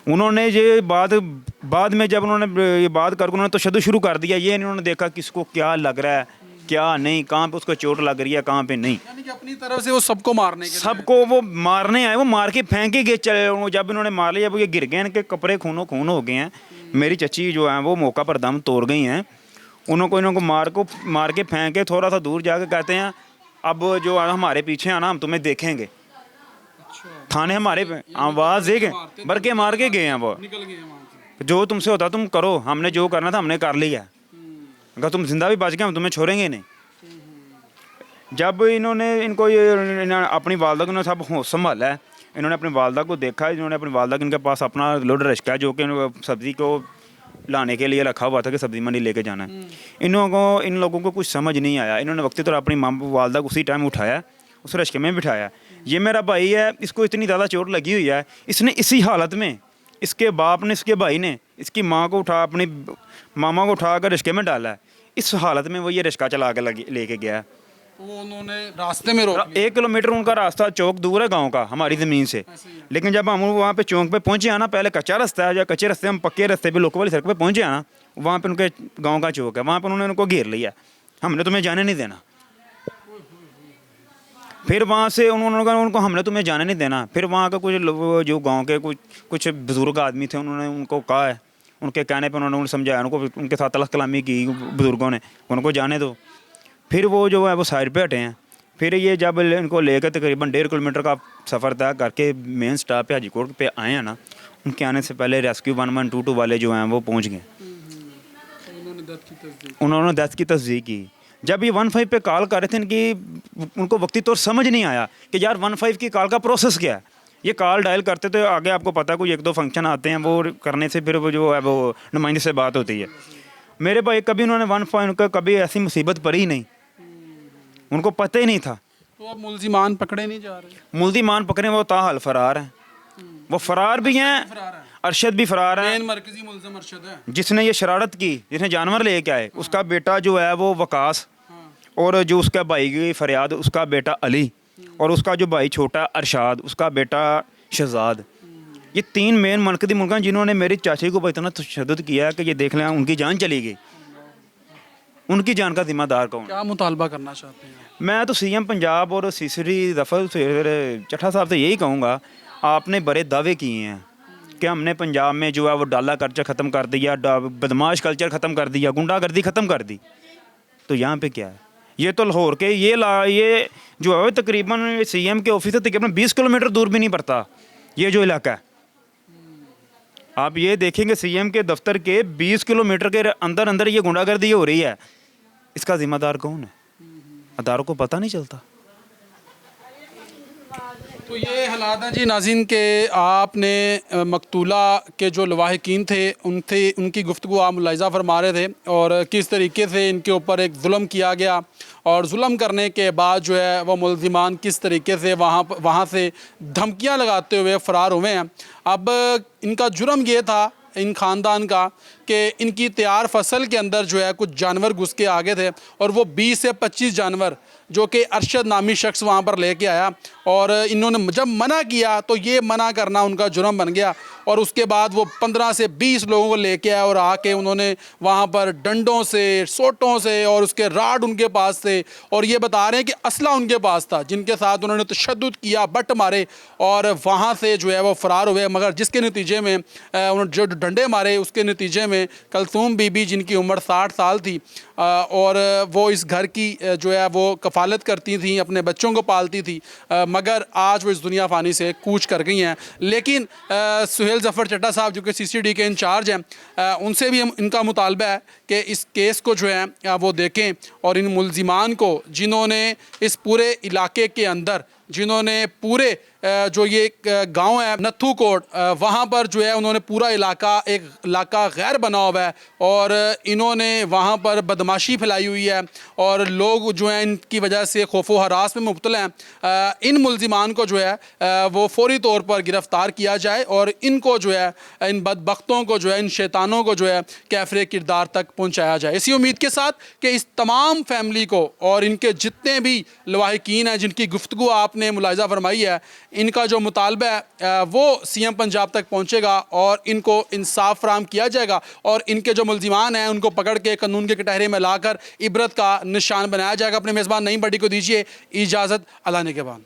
उन्होंने ये बात बाद में जब उन्होंने ये बात करके उन्होंने तशद्दुद शुरू कर दिया। ये नहीं उन्होंने देखा किसको क्या लग रहा है, क्या नहीं, कहाँ पे उसको चोट लग रही है, कहाँ पे नहीं। यानी कि अपनी तरफ से वो सबको मारने के सबको वो मारने आए, वो मार के फेंक के गए चले। जब इन्होंने मार लिया, जब ये गिर गए, इनके कपड़े खूनो खून हो गए हैं। मेरी चची जो है वो मौका पर दम तोड़ गई हैं। इनको मार के फेंक के थोड़ा सा दूर जाके कहते हैं अब जो हमारे पीछे आना, हम तुम्हें देखेंगे। थाने हमारे आवाज़ देखे भर के मार के गए हैं वो। निकल गए वहाँ से। जो तुमसे होता तुम करो, हमने जो करना था हमने कर लिया। अगर तुम जिंदा भी बच गए हम तुम्हें छोड़ेंगे नहीं। जब इनको अपनी वालदा को सब होश संभाला है, इन्होंने अपनी वालदा को देखा। इन्होंने अपनी वालदा के इनके पास अपना लोड रिक्शा है जो कि सब्ज़ी को लाने के लिए रखा हुआ था कि सब्ज़ी मंडी लेके जाना है। इन लोगों को कुछ समझ नहीं आया। इन्होंने वक्ती तो अपनी वालदा को उसी टाइम उठाया, उस रिक्शे में बिठाया। ये मेरा भाई है, इसको इतनी ज़्यादा चोट लगी हुई है, इसने इसी हालत में इसके बाप ने, इसके भाई ने इसकी माँ को अपनी मामा को उठा कर रिक्शे में डाला है। इस हालत में वो ये रिक्शा चला के लेके गया है। वो उन्होंने रास्ते में रोक लिया। 1 किलोमीटर उनका रास्ता चौक दूर है गांव का हमारी ज़मीन से। लेकिन जब हम वहाँ पे चौक पे पहुँचे आना, पहले कच्चा रास्ता है, या कच्चे रास्ते हम पक्के रास्ते पे लोकल वाली सड़क पे पहुँचे आना, वहाँ पे उनके गांव का चौक है, वहाँ पे उन्होंने उनको घेर लिया, हमने तुम्हें जाने नहीं देना। फिर वहाँ से उनको हमने तुम्हें जाने नहीं देना। फिर वहाँ का कुछ जो गाँव के कुछ बुज़ुर्ग आदमी थे, उन्होंने उनको कहा है, उनके कहने पर उन्होंने समझाया, उनको उनके साथ तलख कलामी की बुज़ुर्गों ने, उनको जाने दो। फिर वो जो है वो साइड पे हटे हैं। फिर ये जब इनको लेकर तकरीबन 1.5 किलोमीटर का सफ़र तय करके मेन स्टॉप पे हाजीकोट पे आए हैं ना, उनके आने से पहले रेस्क्यू 1122 वाले जो हैं वो पहुंच गए। उन्होंने डेथ की तस्दीक की। जब ये 15 पे कॉल कर रहे थे, इनकी उनको वक्ती तौर समझ नहीं आया कि यार 15 की कॉल का प्रोसेस क्या है। ये कॉल डायल करते तो आगे आपको पता है कोई 1-2 फंक्शन आते हैं, वो करने से फिर वो जो है वो नुमाइंदे से बात होती है। मेरे भाई कभी उन्होंने 15 का कभी ऐसी मुसीबत पड़ी नहीं, उनको पता ही नहीं था। तो अब मुलजिमान पकड़े नहीं जा रहे। मुलजिमान पकड़े वो ताहाल फरार हैं। वो फरार भी हैं, अरशद भी फरार है। मेन मरकजी मुलजिम अरशद है, जिसने ये शरारत की, जिसने जानवर लेके आए, उसका बेटा जो है वो वकास, और जो उसका भाई की फरियाद उसका बेटा अली, और उसका जो भाई छोटा अरशाद उसका बेटा शहजाद। ये 3 मेन मरकजी मुल्क हैं जिन्होंने मेरी चाची को इतना तशद्दुद किया है कि ये देख लें उनकी जान चली गई। उनकी जान का जिम्मेदार कौन? क्या मुतालबा करना चाहते हैं? मैं तो CM पंजाब और सीसरी दफर चट्ठा साहब से यही कहूँगा, आपने बड़े दावे किए हैं कि हमने पंजाब में जो है वो डाला कल्चर ख़त्म कर दिया, बदमाश कल्चर ख़त्म कर दिया, गुंडागर्दी ख़त्म कर दी। तो यहाँ पे क्या है? ये तो लाहौर के ये जो है तकरीबन CM के ऑफिस से तकरीबन 20 किलोमीटर दूर भी नहीं पड़ता ये जो इलाका है। आप ये देखेंगे CM के दफ्तर के 20 किलोमीटर के अंदर अंदर ये गुंडागर्दी हो रही है। इसका जिम्मेदार कौन है? अदारों को पता नहीं चलता। तो ये हालात हैं जी नाज़रीन के आपने मकतूला के जो लवाहिकीन थे उनकी गुफ्तगू आप मुलाहिज़ा फरमा रहे थे, और किस तरीके से इनके ऊपर एक जुल्म किया गया, और जुल्म करने के बाद जो है वो मुलजिमान किस तरीके से वहाँ से धमकियाँ लगाते हुए फ़रार हुए हैं। अब इनका जुर्म ये था इन ख़ानदान का कि इनकी तैयार फसल के अंदर जो है कुछ जानवर घुस के आ गए थे, और वो 20 से 25 जानवर जो कि अरशद नामी शख्स वहाँ पर लेके आया, और इन्होंने जब मना किया तो ये मना करना उनका जुर्म बन गया। और उसके बाद वो 15 से 20 लोगों को लेके आए, और आके उन्होंने वहाँ पर डंडों से, सोटों से, और उसके राड उनके पास थे, और ये बता रहे हैं कि असला उनके पास था जिनके साथ उन्होंने तशद्दुद किया, बट मारे, और वहाँ से जो है वो फ़रार हुए। मगर जिसके नतीजे में उन्होंने जो डंडे मारे उसके नतीजे में कलसूम बीबी जिनकी उम्र 60 साल थी, और वो इस घर की जो है वो कफालत करती थी, अपने बच्चों को पालती थी, मगर आज वो इस दुनिया फ़ानी से कूच कर गई हैं। लेकिन सुहेल ज़फ़र चड्ढा साहब जो कि CCD के इंचार्ज हैं, उनसे भी इनका मुतालबा है कि इस केस को जो है वो देखें और इन मुल्ज़िमान को, जिन्होंने इस पूरे इलाके के अंदर, जिन्होंने पूरे जो ये गांव है नत्थू कोट, वहाँ पर जो है उन्होंने पूरा एक इलाका गैर बना हुआ है और इन्होंने वहाँ पर बदमाशी फैलाई हुई है और लोग जो हैं इनकी वजह से खौफो हरास में मुब्तला हैं। इन मुल्ज़िमान को जो है वो फौरी तौर पर गिरफ़्तार किया जाए और इनको जो है, इन बदबख्तों को जो है, इन शैतानों को जो है कैफ़रे किरदार तक पहुँचाया जाए। इसी उम्मीद के साथ कि इस तमाम फैमिली को और इनके जितने भी लवाहिकीन हैं जिनकी गुफ्तगू आपने मुलाहिज़ा फरमाई है, इनका जो मुतालबा है वो CM पंजाब तक पहुँचेगा और इनको इंसाफ फराहम किया जाएगा और इनके जो मुल्ज़िमान हैं उनको पकड़ के कानून के कटहरे में लाकर इबरत का निशान बनाया जाएगा। अपने मेज़बान नईम भट्टी को दीजिए इजाज़त। अल्लाह ने के बाद।